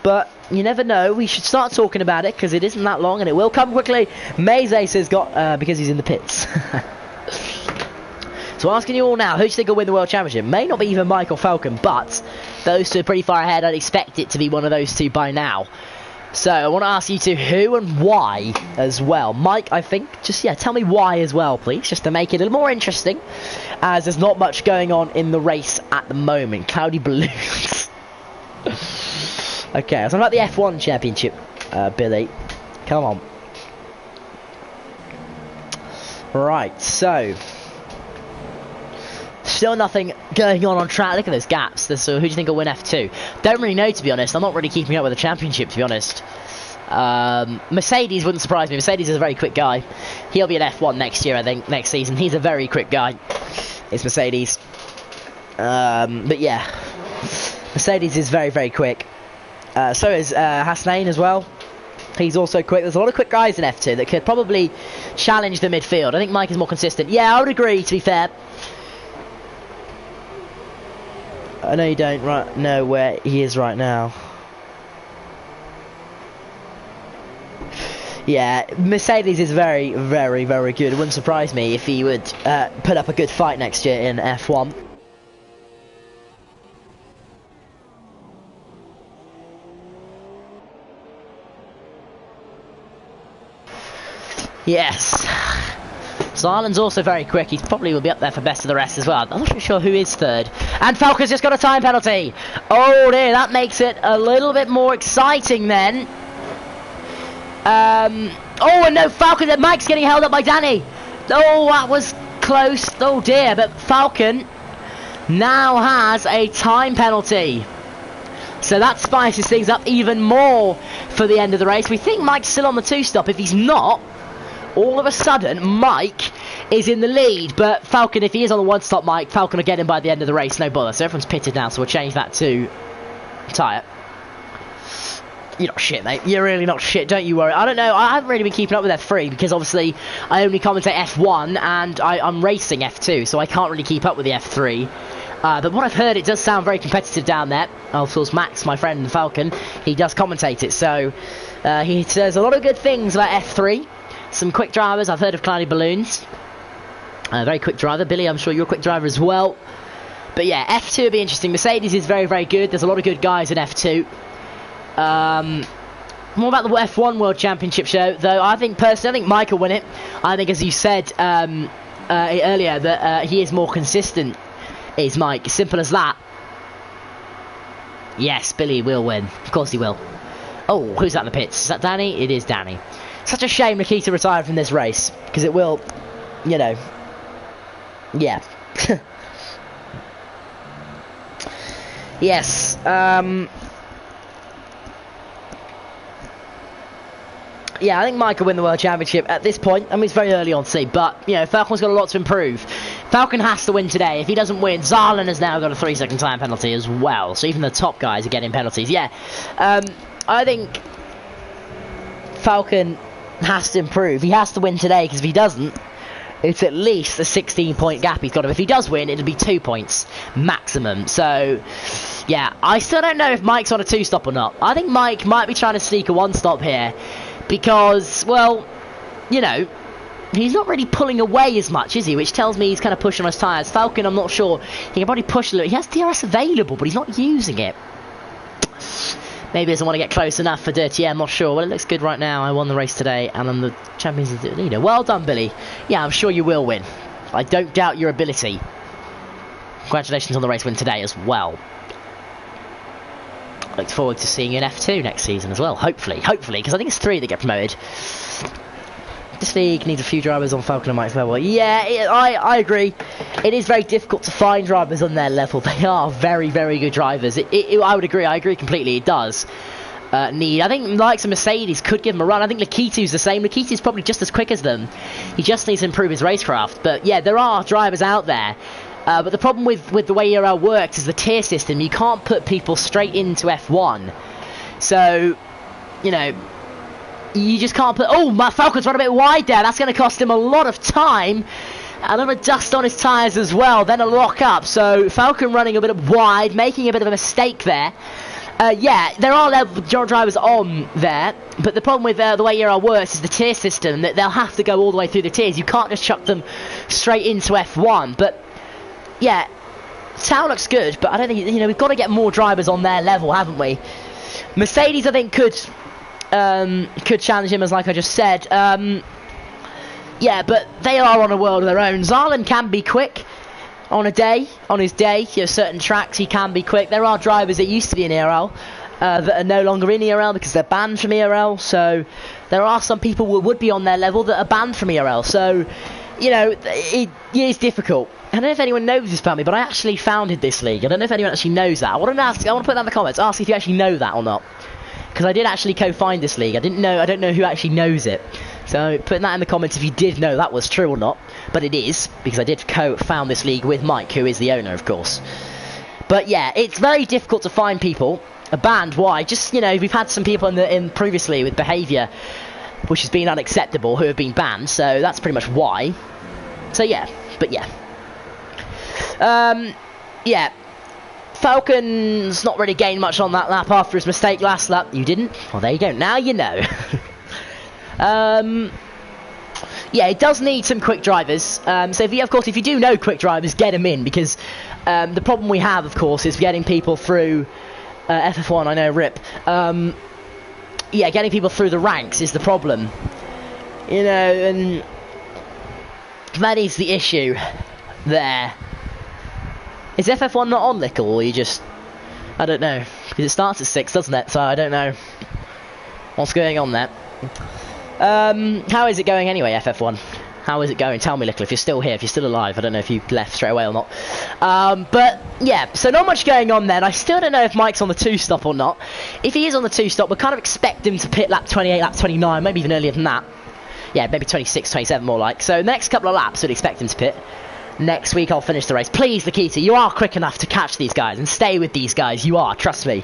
but you never know. We should start talking about it, because it isn't that long, and it will come quickly. Maze has got, because he's in the pits. So asking you all now, who do you think will win the World Championship? May not be even Mike or Falcon, but those two are pretty far ahead. I'd expect it to be one of those two by now. So I want to ask you two who and why as well. Mike, I think, tell me why as well, please, just to make it a little more interesting, as there's not much going on in the race at the moment. Cloudy balloons. Okay, so about the F1 Championship, Billy. Come on. Right, so still nothing going on track. Look at those gaps. So who do you think will win F2? Don't really know, to be honest. I'm not really keeping up with the championship, to be honest. Mercedes wouldn't surprise me. Mercedes is a very quick guy. He'll be at F1 next year, I think, next season. He's a very quick guy. It's Mercedes. But yeah, Mercedes is very quick. So is Hasnain as well. He's also quick. There's a lot of quick guys in F2 that could probably challenge the midfield. I think Mike is more consistent. Yeah, I would agree, to be fair. I know you don't know where he is right now. Yeah, Mercedes is very good. It wouldn't surprise me if he would put up a good fight next year in F1. Yes. So Ireland's also very quick. He probably will be up there for best of the rest as well. I'm not really sure who is third. And Falcon's just got a time penalty. Oh dear, that makes it a little bit more exciting then. Oh, and no, Falcon, Mike's getting held up by Danny. Oh, that was close. Oh dear, but Falcon now has a time penalty. So that spices things up even more for the end of the race. We think Mike's still on the 2-stop. If he's not, all of a sudden, Mike is in the lead, but Falcon, if he is on the 1-stop, Falcon will get him by the end of the race, no bother. So everyone's pitted now, so we'll change that to tyre. You're not shit, mate. You're really not shit, don't you worry. I don't know, I haven't really been keeping up with F3, because obviously I only commentate F1, and I'm racing F2, so I can't really keep up with the F3. But what I've heard, it does sound very competitive down there. Of course, Max, my friend, Falcon, he does commentate it, so he says a lot of good things about F3. Some quick drivers. I've heard of Cloudy Balloons. Very quick driver. Billy, I'm sure you're a quick driver as well. But yeah, F2 will be interesting. Mercedes is very good. There's a lot of good guys in F2. More about the F1 World Championship show, though. I think Mike will win it. I think, as you said earlier, that he is more consistent, is Mike. Simple as that. Yes, Billy will win. Of course he will. Oh, who's that in the pits? Is that Danny? It is Danny. Such a shame Nikita retired from this race, because it will, you know, yeah. Yes, yeah, I think Mike will win the World Championship at this point. I mean, it's very early on to see, but, you know, Falcon's got a lot to improve. Falcon has to win today. If he doesn't win, Zarlin has now got a 3-second time penalty as well. So even the top guys are getting penalties. Yeah, I think Falcon has to improve. He has to win today, because if he doesn't, it's at least a 16-point gap he's got. If he does win, it'll be 2 points maximum. So, yeah, I still don't know if Mike's on a 2-stop or not. I think Mike might be trying to sneak a 1-stop here. Because, well, you know, he's not really pulling away as much, is he? Which tells me he's kind of pushing on his tyres. Falcon, I'm not sure. He can probably push a little. He has DRS available, but he's not using it. Maybe he doesn't want to get close enough for Dirty. I'm not sure. Well, it looks good right now. I won the race today, and I'm the Champions Leader. Well done, Billy. Yeah, I'm sure you will win. I don't doubt your ability. Congratulations on the race win today as well. Look forward to seeing you in F2 next season as well. Hopefully, because I think it's 3 that get promoted. This league needs a few drivers on Falcon and Mike's level. Yeah, I agree. It is very difficult to find drivers on their level. They are very, very good drivers. I would agree. I agree completely. It does need. I think likes of Mercedes could give him a run. I think Nikitu's the same. Nikitu's probably just as quick as them. He just needs to improve his racecraft. But yeah, there are drivers out there. But the problem with the way ERL works is the tier system. You can't put people straight into F1. So, you know, you just can't put... Oh, my Falcon's run a bit wide there. That's going to cost him a lot of time. A lot of dust on his tyres as well. Then a lock up. So, Falcon running a bit wide, making a bit of a mistake there. Yeah, there are level drivers on there. But the problem with the way ERL works is the tier system. That they'll have to go all the way through the tiers. You can't just chuck them straight into F1. But... yeah, Tao looks good, but I don't think, you know, we've got to get more drivers on their level, haven't we? Mercedes, I think, could challenge him, as like I just said. Yeah, but they are on a world of their own. Zarlin can be quick on his day. You know, certain tracks he can be quick. There are drivers that used to be in ERL that are no longer in ERL because they're banned from ERL. So there are some people who would be on their level that are banned from ERL. So, you know, it is difficult. I don't know if anyone knows this about me, but I actually founded this league. I don't know if anyone actually knows that. I want to put that in the comments. Ask if you actually know that or not. Because I did actually co-find this league. I don't know who actually knows it. So put that in the comments if you did know that was true or not. But it is, because I did co-found this league with Mike, who is the owner, of course. But yeah, it's very difficult to find people. A banned, why? Just, you know, we've had some people in previously with behaviour which has been unacceptable who have been banned. So that's pretty much why. So yeah, but yeah. Yeah, Falcon's not really gained much on that lap after his mistake last lap. You didn't? Well, there you go. Now you know. Yeah, it does need some quick drivers. So if you do know quick drivers, get them in, because the problem we have, of course, is getting people through FF1. I know, rip. Yeah, getting people through the ranks is the problem. You know, and that is the issue there. Is FF1 not on, Lickle, or you just... I don't know. Because it starts at 6, doesn't it? So I don't know what's going on there. How is it going anyway, FF1? How is it going? Tell me, Lickle, if you're still here, if you're still alive. I don't know if you left straight away or not. But, yeah, so not much going on then. I still don't know if Mike's on the 2-stop or not. If he is on the 2-stop, we'll kind of expect him to pit lap 28, lap 29, maybe even earlier than that. Yeah, maybe 26, 27 more like. So next couple of laps, we'd expect him to pit. Next week I'll finish the race. Please, Nikita, you are quick enough to catch these guys and stay with these guys. You are, trust me.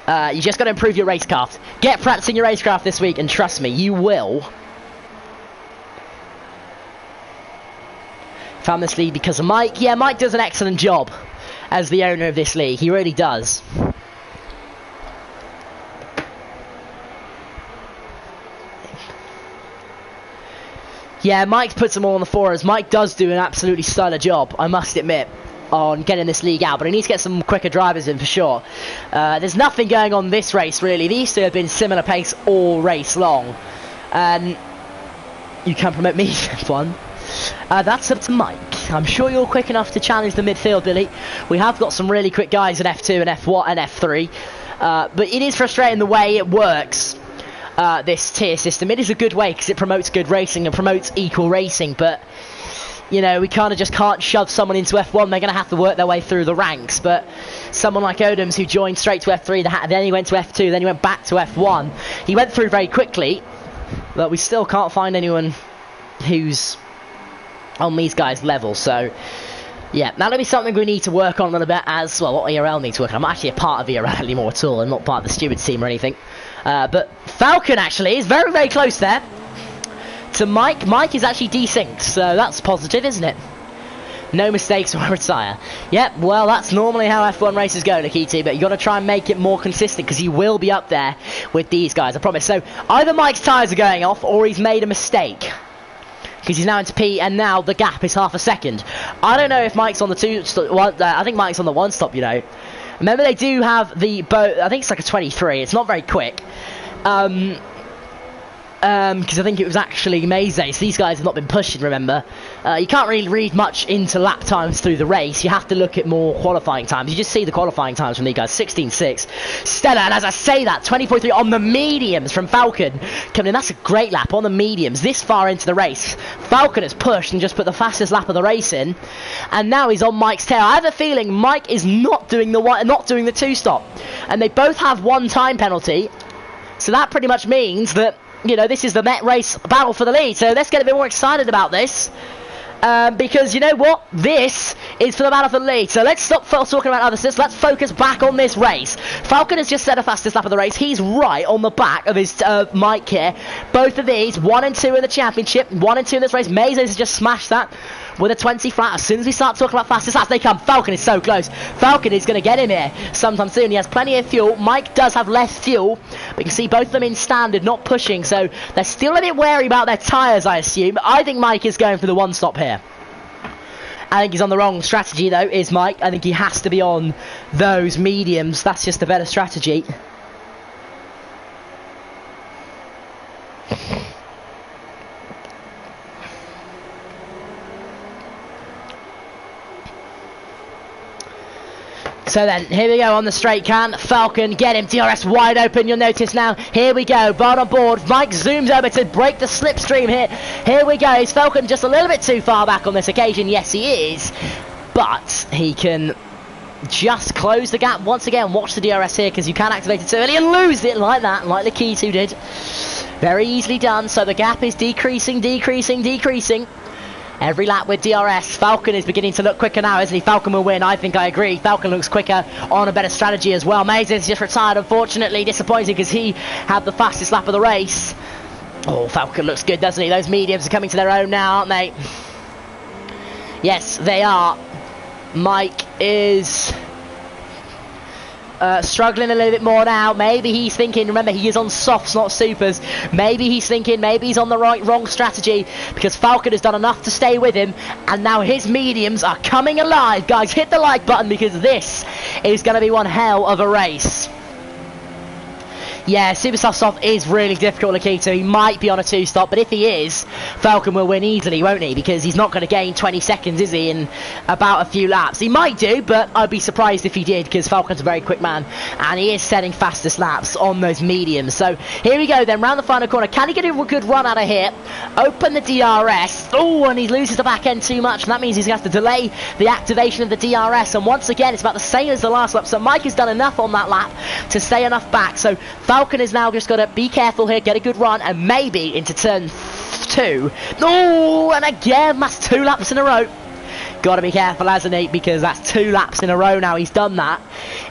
You just got to improve your racecraft. Get practicing your racecraft this week, and trust me, you will. Found this league because of Mike. Yeah, Mike does an excellent job as the owner of this league. He really does. Yeah, Mike's put some more on the forums. Mike does do an absolutely stellar job, I must admit, on getting this league out, but he needs to get some quicker drivers in for sure. There's nothing going on this race, really. These two have been similar pace all race long. You can promote me, one. That's up to Mike. I'm sure you're quick enough to challenge the midfield, Billy. We have got some really quick guys in F2 and F1 and F3. But it is frustrating the way it works. this tier system. It is a good way because it promotes good racing and promotes equal racing, but you know, we kind of just can't shove someone into F1. They're going to have to work their way through the ranks. But someone like Odoms, who joined straight to F3, then he went to F2, then he went back to F1. He went through very quickly, but we still can't find anyone who's on these guys' level. So, yeah, that'll be something we need to work on a little bit as well. What ERL needs to work on. I'm not actually a part of ERL anymore at all. I'm not part of the stupid team or anything. But Falcon, actually, is very, very close there to Mike. Mike is actually desynced, so that's positive, isn't it? No mistakes or retire. Yep, well, that's normally how F1 races go, Nikiti, but you got to try and make it more consistent because you will be up there with these guys, I promise. So either Mike's tyres are going off or he's made a mistake because he's now into P, and now the gap is half a second. I don't know if Mike's on the I think Mike's on the one stop, you know. Remember, they do have the boat. I think it's like a 23. It's not very quick. Because I think it was actually Maze. So these guys have not been pushing, remember. You can't really read much into lap times through the race. You have to look at more qualifying times. You just see the qualifying times from these guys. 16.6. Stella, and as I say that, 20.3 on the mediums from Falcon. Coming in, that's a great lap on the mediums this far into the race. Falcon has pushed and just put the fastest lap of the race in. And now he's on Mike's tail. I have a feeling Mike is not doing the two-stop. And they both have one time penalty. So that pretty much means that, you know, this is the Met race battle for the lead. So let's get a bit more excited about this. Because, you know what? This is for the battle for the lead. So let's stop talking about other stuff. Let's focus back on this race. Falcon has just set a fastest lap of the race. He's right on the back of his Mike here. Both of these, 1 and 2 in the championship. 1 and 2 in this race. Maze has just smashed that with a 20 flat. As soon as we start talking about fastest laps, they come. Falcon is so close. Falcon is going to get him here sometime soon. He has plenty of fuel. Mike does have less fuel. We can see both of them in standard, not pushing. So they're still a bit wary about their tyres, I assume. I think Mike is going for the one stop here. I think he's on the wrong strategy, though, is Mike. I think he has to be on those mediums. That's just a better strategy. So then, here we go on the straight can. Falcon, get him. DRS wide open, you'll notice now. Here we go, Bart on board. Mike zooms over to break the slipstream here. Here we go. Is Falcon just a little bit too far back on this occasion? Yes, he is. But he can just close the gap once again. Watch the DRS here, because you can activate it too early and lose it like that, like the Keys did. Very easily done. So the gap is decreasing, decreasing, decreasing. Every lap with DRS. Falcon is beginning to look quicker now, isn't he? Falcon will win. I think I agree. Falcon looks quicker on a better strategy as well. Maze is just retired, unfortunately. Disappointing because he had the fastest lap of the race. Oh, Falcon looks good, doesn't he? Those mediums are coming to their own now, aren't they? Yes, they are. Mike is struggling a little bit more now. Maybe he's thinking, remember, he is on softs, not supers. Maybe he's thinking, maybe he's on the wrong strategy, because Falcon has done enough to stay with him, and now his mediums are coming alive. Guys, hit the like button, because this is going to be one hell of a race. Yeah, Super Soft is really difficult, Nikita. He might be on a two-stop, but if he is, Falcon will win easily, won't he? Because he's not going to gain 20 seconds, is he, in about a few laps? He might do, but I'd be surprised if he did, because Falcon's a very quick man, and he is setting fastest laps on those mediums. So here we go then, round the final corner. Can he get a good run out of here? Open the DRS. Oh, and he loses the back end too much, and that means he's going to have to delay the activation of the DRS. And once again, it's about the same as the last lap. So Mike has done enough on that lap to stay enough back. So Falcon has now just got to be careful here, get a good run, and maybe into turn 2. Oh, and again, that's 2 laps in a row. Got to be careful, hasn't he? Because that's 2 laps in a row now. He's done that.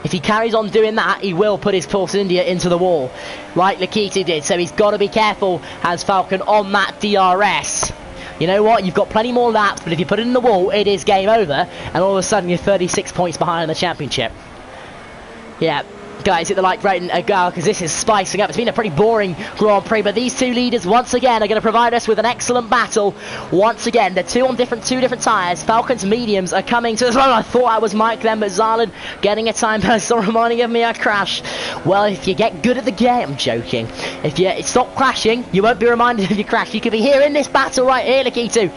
If he carries on doing that, he will put his Force India into the wall, like Lakiti did. So he's got to be careful, has Falcon, on that DRS. You know what? You've got plenty more laps, but if you put it in the wall, it is game over, and all of a sudden you're 36 points behind in the championship. Yeah. Guys, hit the like rating because this is spicing up. It's been a pretty boring Grand Prix, but these two leaders once again are going to provide us with an excellent battle. Once again, they're two different tyres. Falcon's mediums are coming to as well. I thought I was Mike then, but Zarlin getting a time personal reminding of me I crash. Well, if you get good at the game, I'm joking. If you stop crashing, you won't be reminded of your crash. You could be here in this battle right here, Lakitu.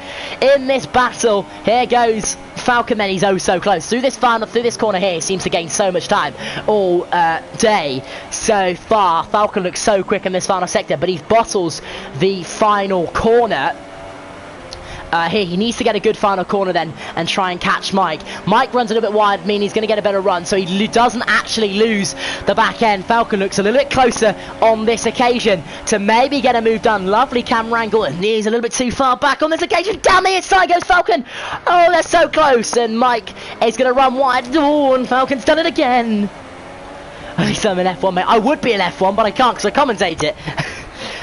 In this battle, here goes Falcon then, he's oh so close. Through this corner here, he seems to gain so much time all day so far. Falcon looks so quick in this final sector, but he bottles the final corner. Here, he needs to get a good final corner then and try and catch Mike. Mike runs a little bit wide, meaning he's going to get a better run, so he doesn't actually lose the back end. Falcon looks a little bit closer on this occasion to maybe get a move done. Lovely camera angle, and he's a little bit too far back on this occasion. Down the inside goes Falcon. Oh, they're so close, and Mike is going to run wide. Oh, and Falcon's done it again. At least I'm an F1, mate. I would be an F1, but I can't because I commentate it.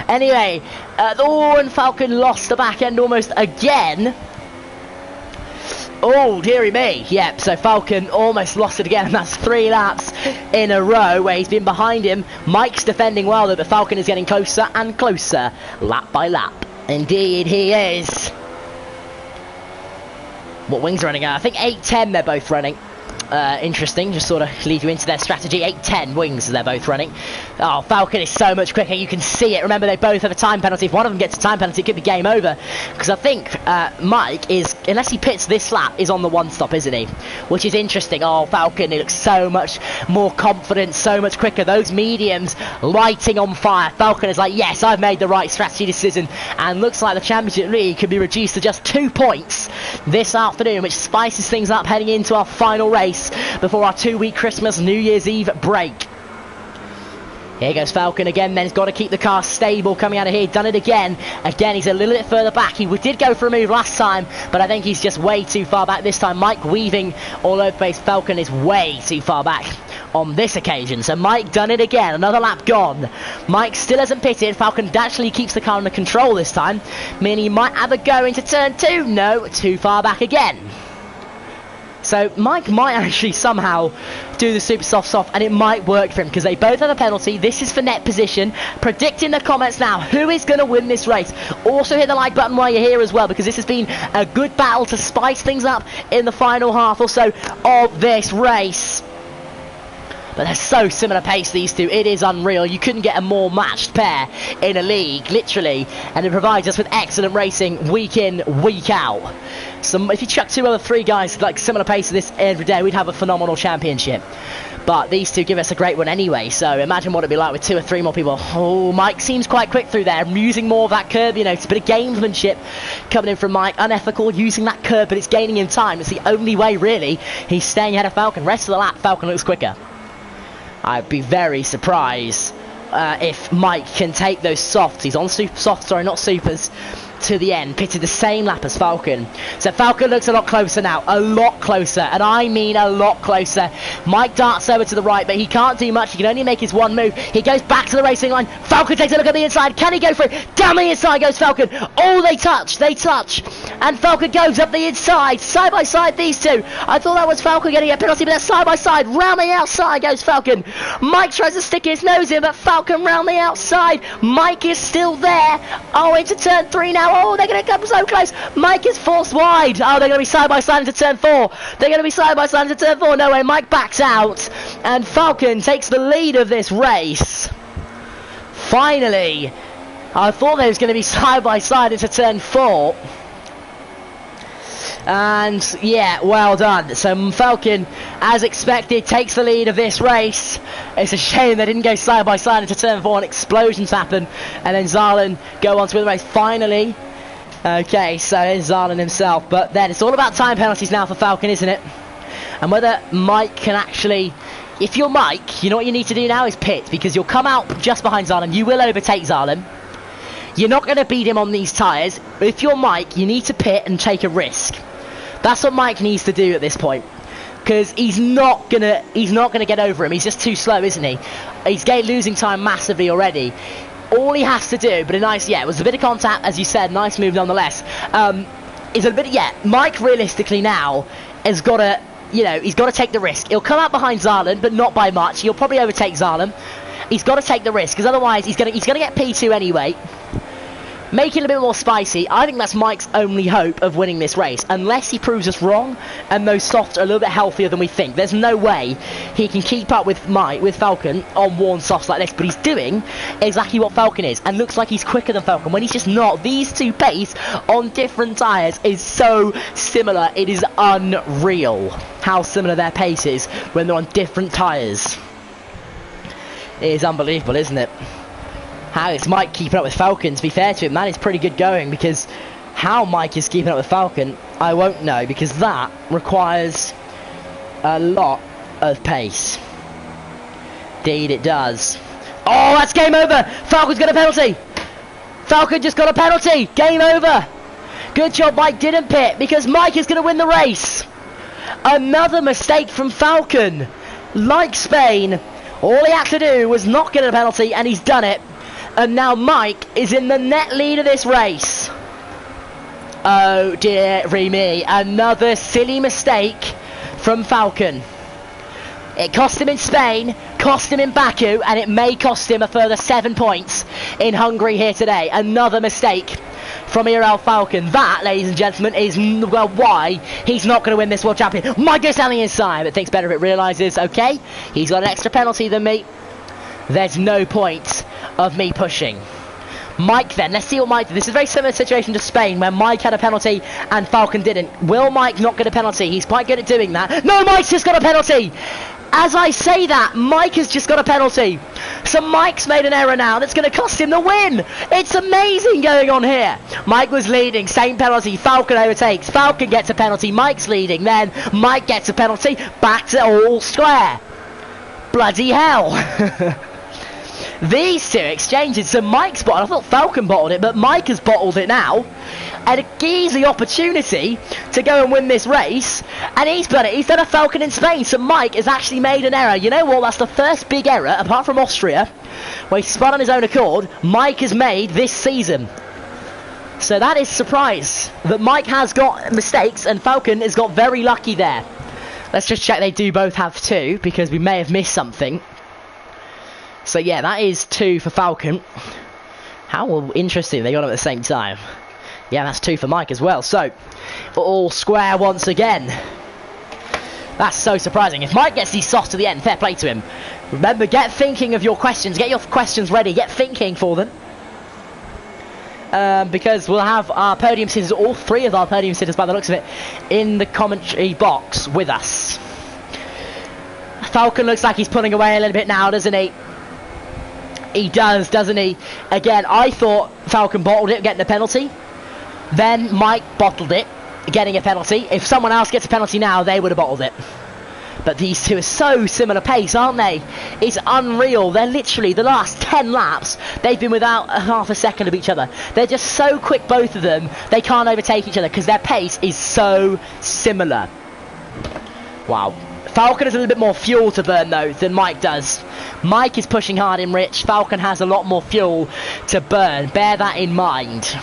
Anyway, and Falcon lost the back end almost again. Oh, dearie me. Yep, so Falcon almost lost it again, and that's 3 laps in a row where he's been behind him. Mike's defending well, though, but Falcon is getting closer and closer, lap by lap. Indeed, he is. What wings are running at? I think 8:10 they're both running. Interesting, just sort of lead you into their strategy. 8:10 wings they're both running. Oh, Falcon is so much quicker, you can see it. Remember, they both have a time penalty. If one of them gets a time penalty, it could be game over, because I think Mike is, unless he pits this lap, is on the one stop, isn't he? Which is interesting. Oh, Falcon, he looks so much more confident, so much quicker. Those mediums lighting on fire. Falcon is like, yes, I've made the right strategy decision, and looks like the championship lead could be reduced to just 2 points this afternoon, which spices things up heading into our final race before our 2-week Christmas New Year's Eve break. Here goes Falcon again, then he's got to keep the car stable coming out of here. Done it again. Again, he's a little bit further back. He did go for a move last time, but I think he's just way too far back this time. Mike weaving all over the place. Falcon is way too far back on this occasion. So Mike done it again. Another lap gone. Mike still hasn't pitted. Falcon actually keeps the car under control this time, meaning he might have a go into turn 2. No, too far back again. So Mike might actually somehow do the super soft, and it might work for him, because they both have a penalty. This is for net position. Predicting the comments now, who is going to win this race? Also hit the like button while you're here as well, because this has been a good battle to spice things up in the final half or so of this race. But they're so similar pace, these two. It is unreal. You couldn't get a more matched pair in a league, literally. And it provides us with excellent racing week in, week out. So if you chuck 2 other 3 guys like similar pace to this every day, we'd have a phenomenal championship. But these two give us a great one anyway. So imagine what it'd be like with 2 or 3 more people. Oh, Mike seems quite quick through there. Using more of that curb, you know. It's a bit of gamesmanship coming in from Mike. Unethical, using that curb, but it's gaining him time. It's the only way, really. He's staying ahead of Falcon. Rest of the lap, Falcon looks quicker. I'd be very surprised if Mike can take those softs. He's on not supers, to the end. Pitted the same lap as Falcon. So Falcon looks a lot closer now. A lot closer. And I mean a lot closer. Mike darts over to the right, but he can't do much. He can only make his one move. He goes back to the racing line. Falcon takes a look at the inside. Can he go for it? Down the inside goes Falcon. Oh, they touch. And Falcon goes up the inside. Side by side, these two. I thought that was Falcon getting a penalty, but that's side by side. Round the outside goes Falcon. Mike tries to stick his nose in, but Falcon round the outside. Mike is still there. Oh, into turn 3 now. Oh, they're going to come so close. Mike is forced wide. Oh, they're going to be side by side into turn 4. They're going to be side by side into turn 4. No way. Mike backs out. And Falcon takes the lead of this race. Finally. I thought they was going to be side by side into turn 4. And yeah, well done. So Falcon, as expected, takes the lead of this race. It's a shame they didn't go side by side into turn 4 and explosions happen, and then Zarlin go on to win the race finally. Okay, so it's Zarlin himself, but then it's all about time penalties now for Falcon, isn't it? And whether Mike can actually, if you're Mike, you know what you need to do now is pit, because you'll come out just behind Zarlin. You will overtake Zarlin. You're not going to beat him on these tyres, but if you're Mike, you need to pit and take a risk. That's what Mike needs to do at this point, because he's not gonna get over him. He's just too slow, isn't he? He's losing time massively already. All he has to do, but a nice, it was a bit of contact, as you said, nice move nonetheless. Is a bit, Mike realistically now has got to, he's got to take the risk. He'll come out behind Zarlin, but not by much. He'll probably overtake Zarlin. He's got to take the risk, because otherwise he's gonna get P2 anyway. Make it a bit more spicy. I think that's Mike's only hope of winning this race, unless he proves us wrong and those softs are a little bit healthier than we think. There's no way he can keep up with Falcon on worn softs like this, but he's doing exactly what Falcon is, and looks like he's quicker than Falcon when he's just not. These two pace on different tyres is so similar, it is unreal how similar their pace is when they're on different tyres. It is unbelievable, isn't it? How is Mike keeping up with Falcon? To be fair to him, that is pretty good going, because how Mike is keeping up with Falcon, I won't know, because that requires a lot of pace. Indeed it does. Oh, that's game over! Falcon's got a penalty! Falcon just got a penalty! Game over! Good job Mike didn't pit, because Mike is going to win the race! Another mistake from Falcon! Like Spain, all he had to do was not get a penalty, and he's done it. And now Mike is in the net lead of this race. Oh dearie me, another silly mistake from Falcon. It cost him in Spain, cost him in Baku, and it may cost him a further 7 points in Hungary here today. Another mistake from ERL Falcon. That, ladies and gentlemen, is well why he's not going to win this World Champion. Mike goes down the inside, but thinks better of it, realises, okay, he's got an extra penalty than me. There's no point of me pushing. Mike then, let's see what Mike did. This is a very similar situation to Spain, where Mike had a penalty and Falcon didn't. Will Mike not get a penalty? He's quite good at doing that. No, Mike's just got a penalty! As I say that, Mike has just got a penalty. So Mike's made an error now that's going to cost him the win. It's amazing going on here. Mike was leading, same penalty, Falcon overtakes. Falcon gets a penalty, Mike's leading, then Mike gets a penalty, back to all square. Bloody hell. These two exchanges, so Mike's bottled, I thought Falcon bottled it, but Mike has bottled it now. And a easy opportunity to go and win this race, and he's done it. He's done a Falcon in Spain, so Mike has actually made an error. You know what, that's the first big error, apart from Austria, where he spun on his own accord, Mike has made this season. So that is a surprise, that Mike has got mistakes, and Falcon has got very lucky there. Let's just check they do both have 2, because we may have missed something. So yeah, that is 2 for Falcon. How interesting, they got them at the same time. Yeah, that's 2 for Mike as well. So, all square once again. That's so surprising. If Mike gets these softs to the end, fair play to him. Remember, get thinking of your questions. Get your questions ready. Get thinking for them. Because we'll have our podium sitters, all 3 of our podium sitters by the looks of it, in the commentary box with us. Falcon looks like he's pulling away a little bit now, doesn't he? He does, doesn't he? Again, I thought Falcon bottled it, getting a penalty. Then Mike bottled it, getting a penalty. If someone else gets a penalty now, they would have bottled it. But these two are so similar pace, aren't they? It's unreal. They're literally, the last 10 laps, they've been without a half a second of each other. They're just so quick, both of them, they can't overtake each other because their pace is so similar. Wow. Falcon has a little bit more fuel to burn, though, than Mike does. Mike is pushing hard in Rich. Falcon has a lot more fuel to burn. Bear that in mind.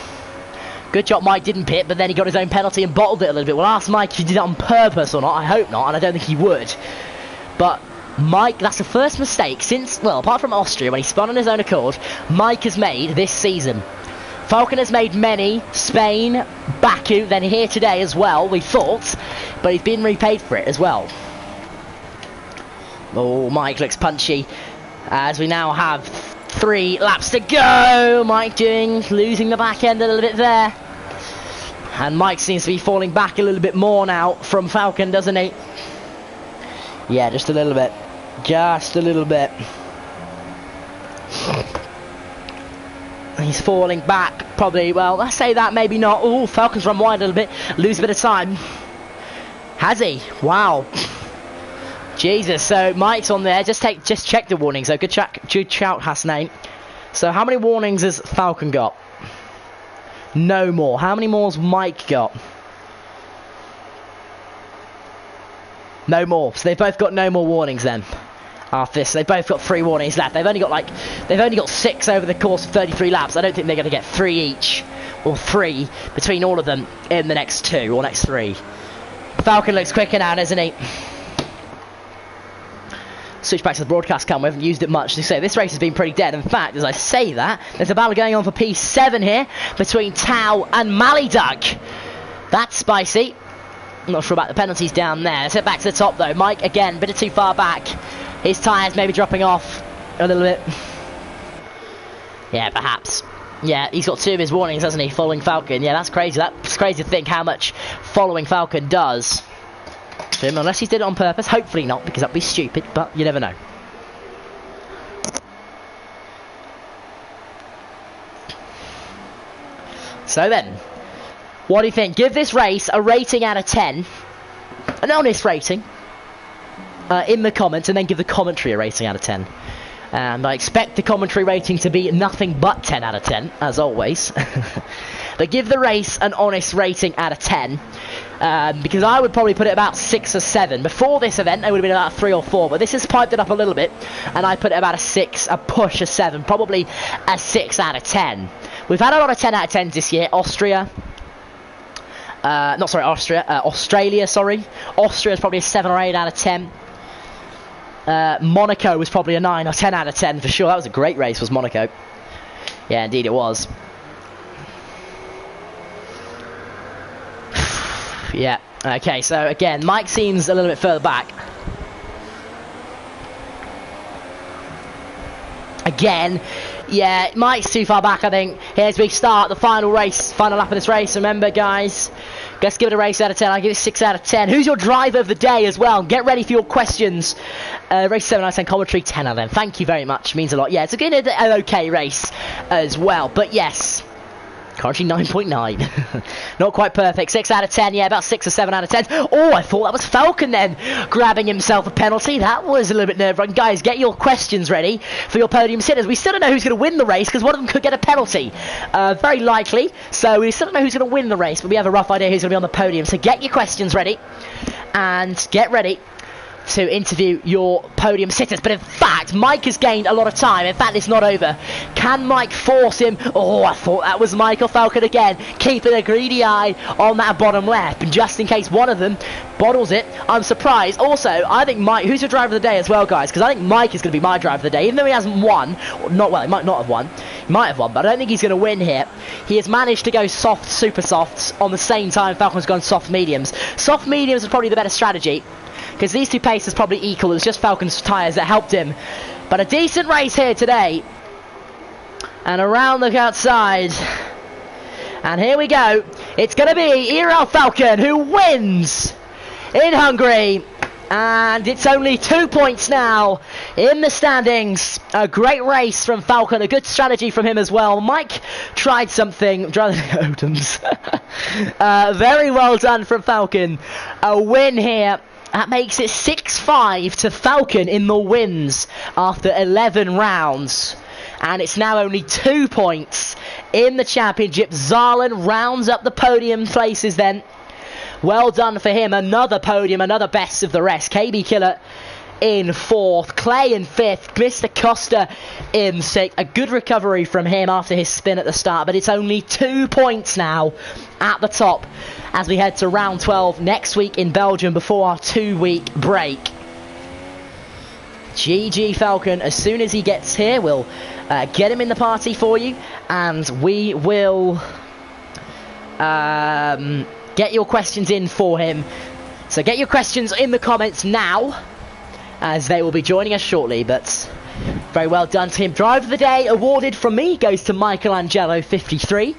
Good job Mike didn't pit, but then he got his own penalty and bottled it a little bit. We'll ask Mike if he did it on purpose or not. I hope not, and I don't think he would. But Mike, that's the first mistake since, well, apart from Austria, when he spun on his own accord, Mike has made this season. Falcon has made many, Spain, Baku, then here today as well, we thought, but he's been repaid for it as well. Oh, Mike looks punchy, as we now have 3 laps to go. Mike losing the back end a little bit there. And Mike seems to be falling back a little bit more now from Falcon, doesn't he? Yeah, just a little bit. Just a little bit. He's falling back, probably. Well, let's say that, maybe not. Oh, Falcon's run wide a little bit. Lose a bit of time. Has he? Wow. Jesus, so Mike's on there. Just check the warnings. So good shout, Hasnain. So how many warnings has Falcon got? No more. How many more has Mike got? No more. So they've both got no more warnings then. After this, they've both got 3 warnings left. They've only got 6 over the course of 33 laps. I don't think they're going to get 3 each, or 3 between all of them in the next 2 or next 3. Falcon looks quicker now, doesn't he? Switch back to the broadcast cam. We haven't used it much. To say this race has been pretty dead. In fact, as I say that, there's a battle going on for P7 here between Tau and Malidug. That's spicy. I'm not sure about the penalties down there. Let's head back to the top though. Mike again, a bit too far back. His tyres maybe dropping off a little bit. Yeah, perhaps. Yeah, he's got 2 of his warnings, hasn't he? Following Falcon. Yeah, that's crazy. That's crazy to think how much following Falcon does. Him, unless he did it on purpose. Hopefully not, because that'd be stupid, but you never know. So then, what do you think? Give this race a rating out of 10, an honest rating, in the comments, and then give the commentary a rating out of 10. And I expect the commentary rating to be nothing but 10 out of 10, as always. But give the race an honest rating out of 10. Because I would probably put it about 6 or 7. Before this event, it would have been about 3 or 4. But this has piped it up a little bit. And I put it about a 6, a push a 7. Probably a 6 out of 10. We've had a lot of 10 out of 10s this year. Australia, sorry. Austria is probably a 7 or 8 out of 10. Monaco was probably a 9 or 10 out of 10 for sure. That was a great race, was Monaco. Yeah, indeed it was. Yeah, okay, so again, Mike seems a little bit further back. Again, yeah, Mike's too far back, I think. Here as we start the final race, final lap of this race. Remember, guys, let's give it a race out of 10. I'll give it 6 out of 10. Who's your driver of the day as well? Get ready for your questions. Race 7 out of 10, commentary 10 out of 10. Thank you very much. Means a lot. Yeah, it's an okay race as well. But yes, currently 9.9. Not quite perfect. 6 out of 10. Yeah, about 6 or 7 out of 10. Oh, I thought that was Falcon then grabbing himself a penalty. That was a little bit nerve-wracking. Guys, get your questions ready for your podium sitters. We still don't know who's going to win the race because one of them could get a penalty. Very likely. So we still don't know who's going to win the race, but we have a rough idea who's going to be on the podium. So get your questions ready and get ready to interview your podium sitters. But in fact, Mike has gained a lot of time. In fact, it's not over. Can Mike force him? Oh, I thought that was Michael Falcon again, keeping a greedy eye on that bottom left, and just in case one of them bottles it, I'm surprised. Also, I think Mike, who's your driver of the day as well, guys? Because I think Mike is going to be my driver of the day, even though he hasn't won. Not well, he might not have won. He might have won, but I don't think he's going to win here. He has managed to go soft, super softs on the same time Falcon's gone soft mediums. Soft mediums is probably the better strategy, because these two paces probably equal. It was just Falcon's tyres that helped him. But a decent race here today. And around the outside. And here we go. It's going to be ERL Falcon who wins in Hungary. And it's only 2 points now in the standings. A great race from Falcon. A good strategy from him as well. Mike tried something. Odoms. Very well done from Falcon. A win here. That makes it 6-5 to Falcon in the wins after 11 rounds. And it's now only 2 points in the championship. Zarlan rounds up the podium places then. Well done for him. Another podium, another best of the rest. KB Killer in 4th. Clay in 5th. Mr. Costa in 6th. A good recovery from him after his spin at the start. But it's only 2 points now at the top as we head to round 12 next week in Belgium before our 2-week break. GG Falcon. As soon as he gets here, we'll get him in the party for you, and we will get your questions in for him. So get your questions in the comments now, as they will be joining us shortly. But very well done to him. Driver of the day awarded from me goes to Michelangelo 53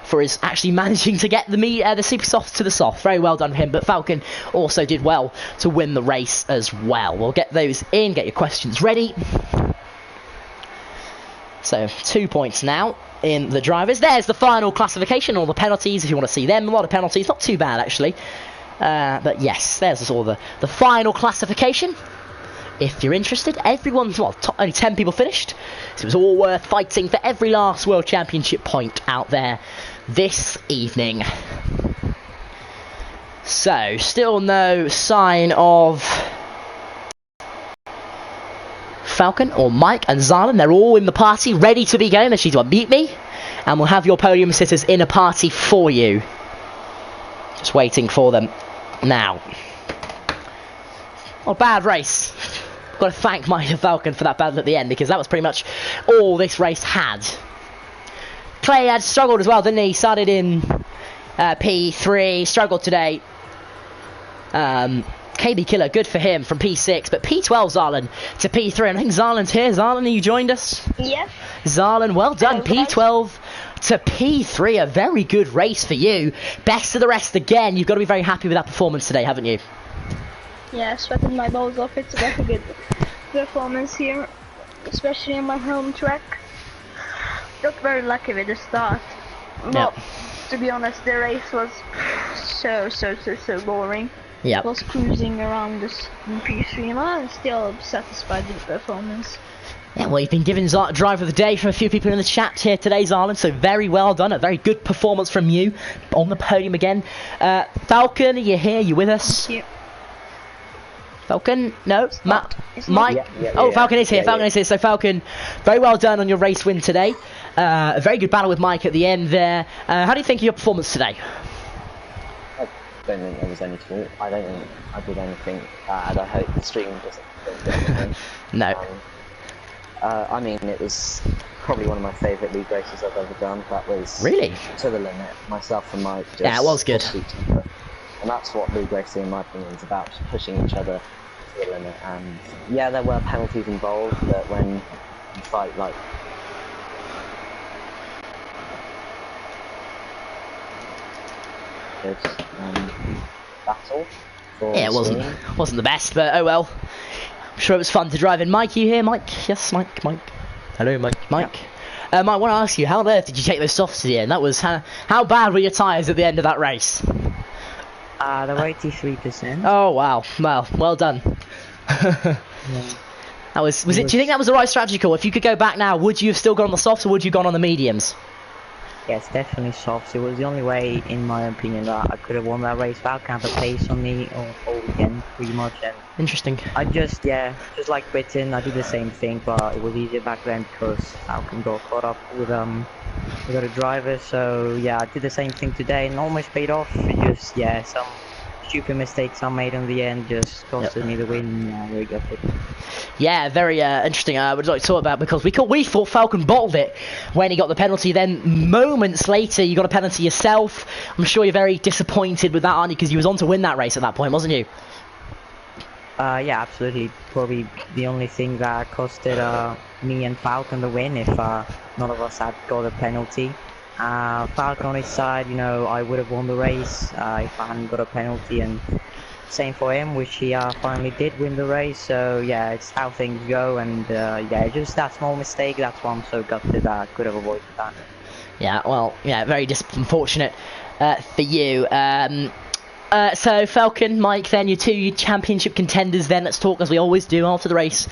for his actually managing to get the super soft to the soft. Very well done for him. But Falcon also did well to win the race as well. We'll get those in, get your questions ready. So 2 points now in the drivers. There's the final classification, all the penalties if you want to see them. A lot of penalties, not too bad actually. But yes, there's all the final classification. If you're interested, everyone's, well, only 10 people finished. So it was all worth fighting for every last World Championship point out there this evening. So, still no sign of Falcon or Mike and Zarlan. They're all in the party, ready to be going. They need to unmute me, and we'll have your podium sitters in a party for you. Just waiting for them now. Not a bad race. got to thank Mike Falcon for that battle at the end, because that was pretty much all this race had. Clay had struggled as well, didn't he? Started in P3, struggled today. KB Killer, good for him from P6, but P12 Zarlan to P3, and I think Zarlan's here. Zarlan, you joined us? Yep. Zarlan, well done. P12 to P3, a very good race for you. Best of the rest again. You've got to be very happy with that performance today, haven't you? Yeah, sweated my balls off. It's a very good performance here, especially in my home track. Got very lucky with the start. Well, to be honest, the race was so boring. Yeah. Was cruising around this P3, and I'm still satisfied with the performance. Yeah, well, you've been given drive of the day from a few people in the chat here today, Zarlan, so very well done. A very good performance from you on the podium again. Falcon, are you here? You with us? Yeah. Falcon? No? Mike? Yeah, oh, Falcon is here. Falcon is here. So, Falcon, very well done on your race win today. A very good battle with Mike at the end there. How do you think of your performance today? I don't think there was any fault. I don't think I did anything bad. I hope the stream doesn't. No. I mean, it was probably one of my favourite league races I've ever done. That was really to the limit. Myself and Mike just it was good. And that's what league racing, in my opinion, is about: just pushing each other to the limit. And yeah, there were penalties involved, but when you fight like battle. Yeah, it wasn't the best, but oh well. I'm sure it was fun to drive in. Mike, you here? Mike? Yes, Mike. Hello, Mike. Mike, I want to ask you, how on earth did you take those softs to the end? That was how bad were your tyres at the end of that race? They were 83%. Oh wow, well done. Yeah. That was it? Do you think that was the right strategy call? If you could go back now, would you have still gone on the softs, or would you have gone on the mediums? Yes, definitely softs. It was the only way, in my opinion, that I could have won that race. Falcon had a pace on me all weekend, pretty much. And interesting. I just like Britain, I did the same thing, but it was easier back then because Falcon got caught up with a driver. So yeah, I did the same thing today and almost paid off. It just some stupid mistakes I made in the end just costed me the win. Very good. Yeah, very interesting. I would like to talk about, because we thought Falcon bottled it when he got the penalty. Then moments later, you got a penalty yourself. I'm sure you're very disappointed with that, aren't you? Because you was on to win that race at that point, wasn't you? Yeah, absolutely. Probably the only thing that costed me and Falcon the win if none of us had got a penalty. Falcon on his side, I would have won the race if I hadn't got a penalty, and same for him, which he finally did win the race. So yeah, it's how things go, and just that small mistake, that's why I'm so gutted that I could have avoided that. Yeah, well, very unfortunate for you. So Falcon, Mike, then your two championship contenders. Then let's talk, as we always do after the race,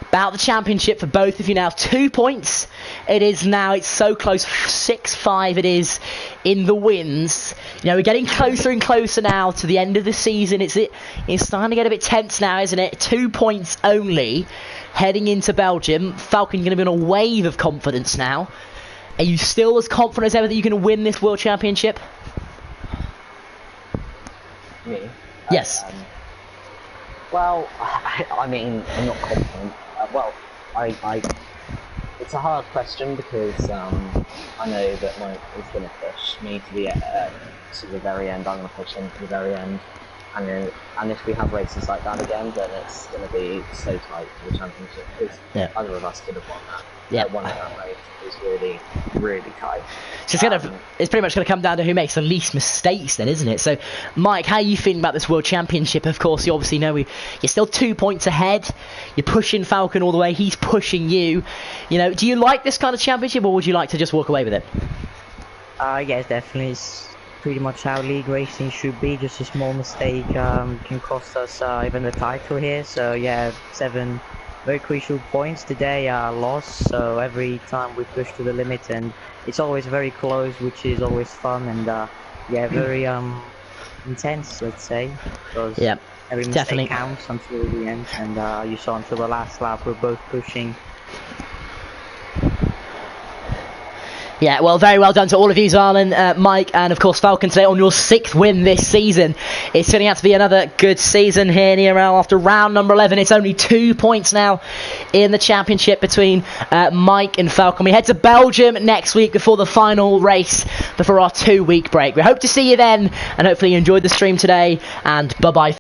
about the championship for both of you now. 2 points. It's so close. 6-5 it is in the wins. We're getting closer and closer now to the end of the season. It's starting to get a bit tense now, isn't it? 2 points only heading into Belgium. Falcon going to be on a wave of confidence now. Are you still as confident as ever that you can win this World Championship? Me? Yes. Well, I mean, I'm not confident. It's a hard question because I know that Mike is going to push me to the very end. I'm going to push him to the very end, and if we have races like that again, then it's going to be so tight for the championship, because either of us could have won that. One of that race was really, really tight. So it's pretty much going to come down to who makes the least mistakes then, isn't it? So, Mike, how are you feeling about this World Championship? Of course, you obviously know you're still 2 points ahead. You're pushing Falcon all the way. He's pushing you. Do you like this kind of championship, or would you like to just walk away with it? Yes, definitely. It's pretty much how league racing should be. Just a small mistake can cost us even the title here. So, 7 very crucial points today lost, so every time we push to the limit, and it's always very close, which is always fun, and very intense, let's say, because every mistake counts until the end, and you saw until the last lap we're both pushing. Yeah, well, very well done to all of you, Zarlin, Mike, and of course Falcon today on your 6th win this season. It's turning out to be another good season here in ERL after round number 11. It's only 2 points now in the championship between Mike and Falcon. We head to Belgium next week before the final race, before our 2-week break. We hope to see you then, and hopefully you enjoyed the stream today, and bye-bye.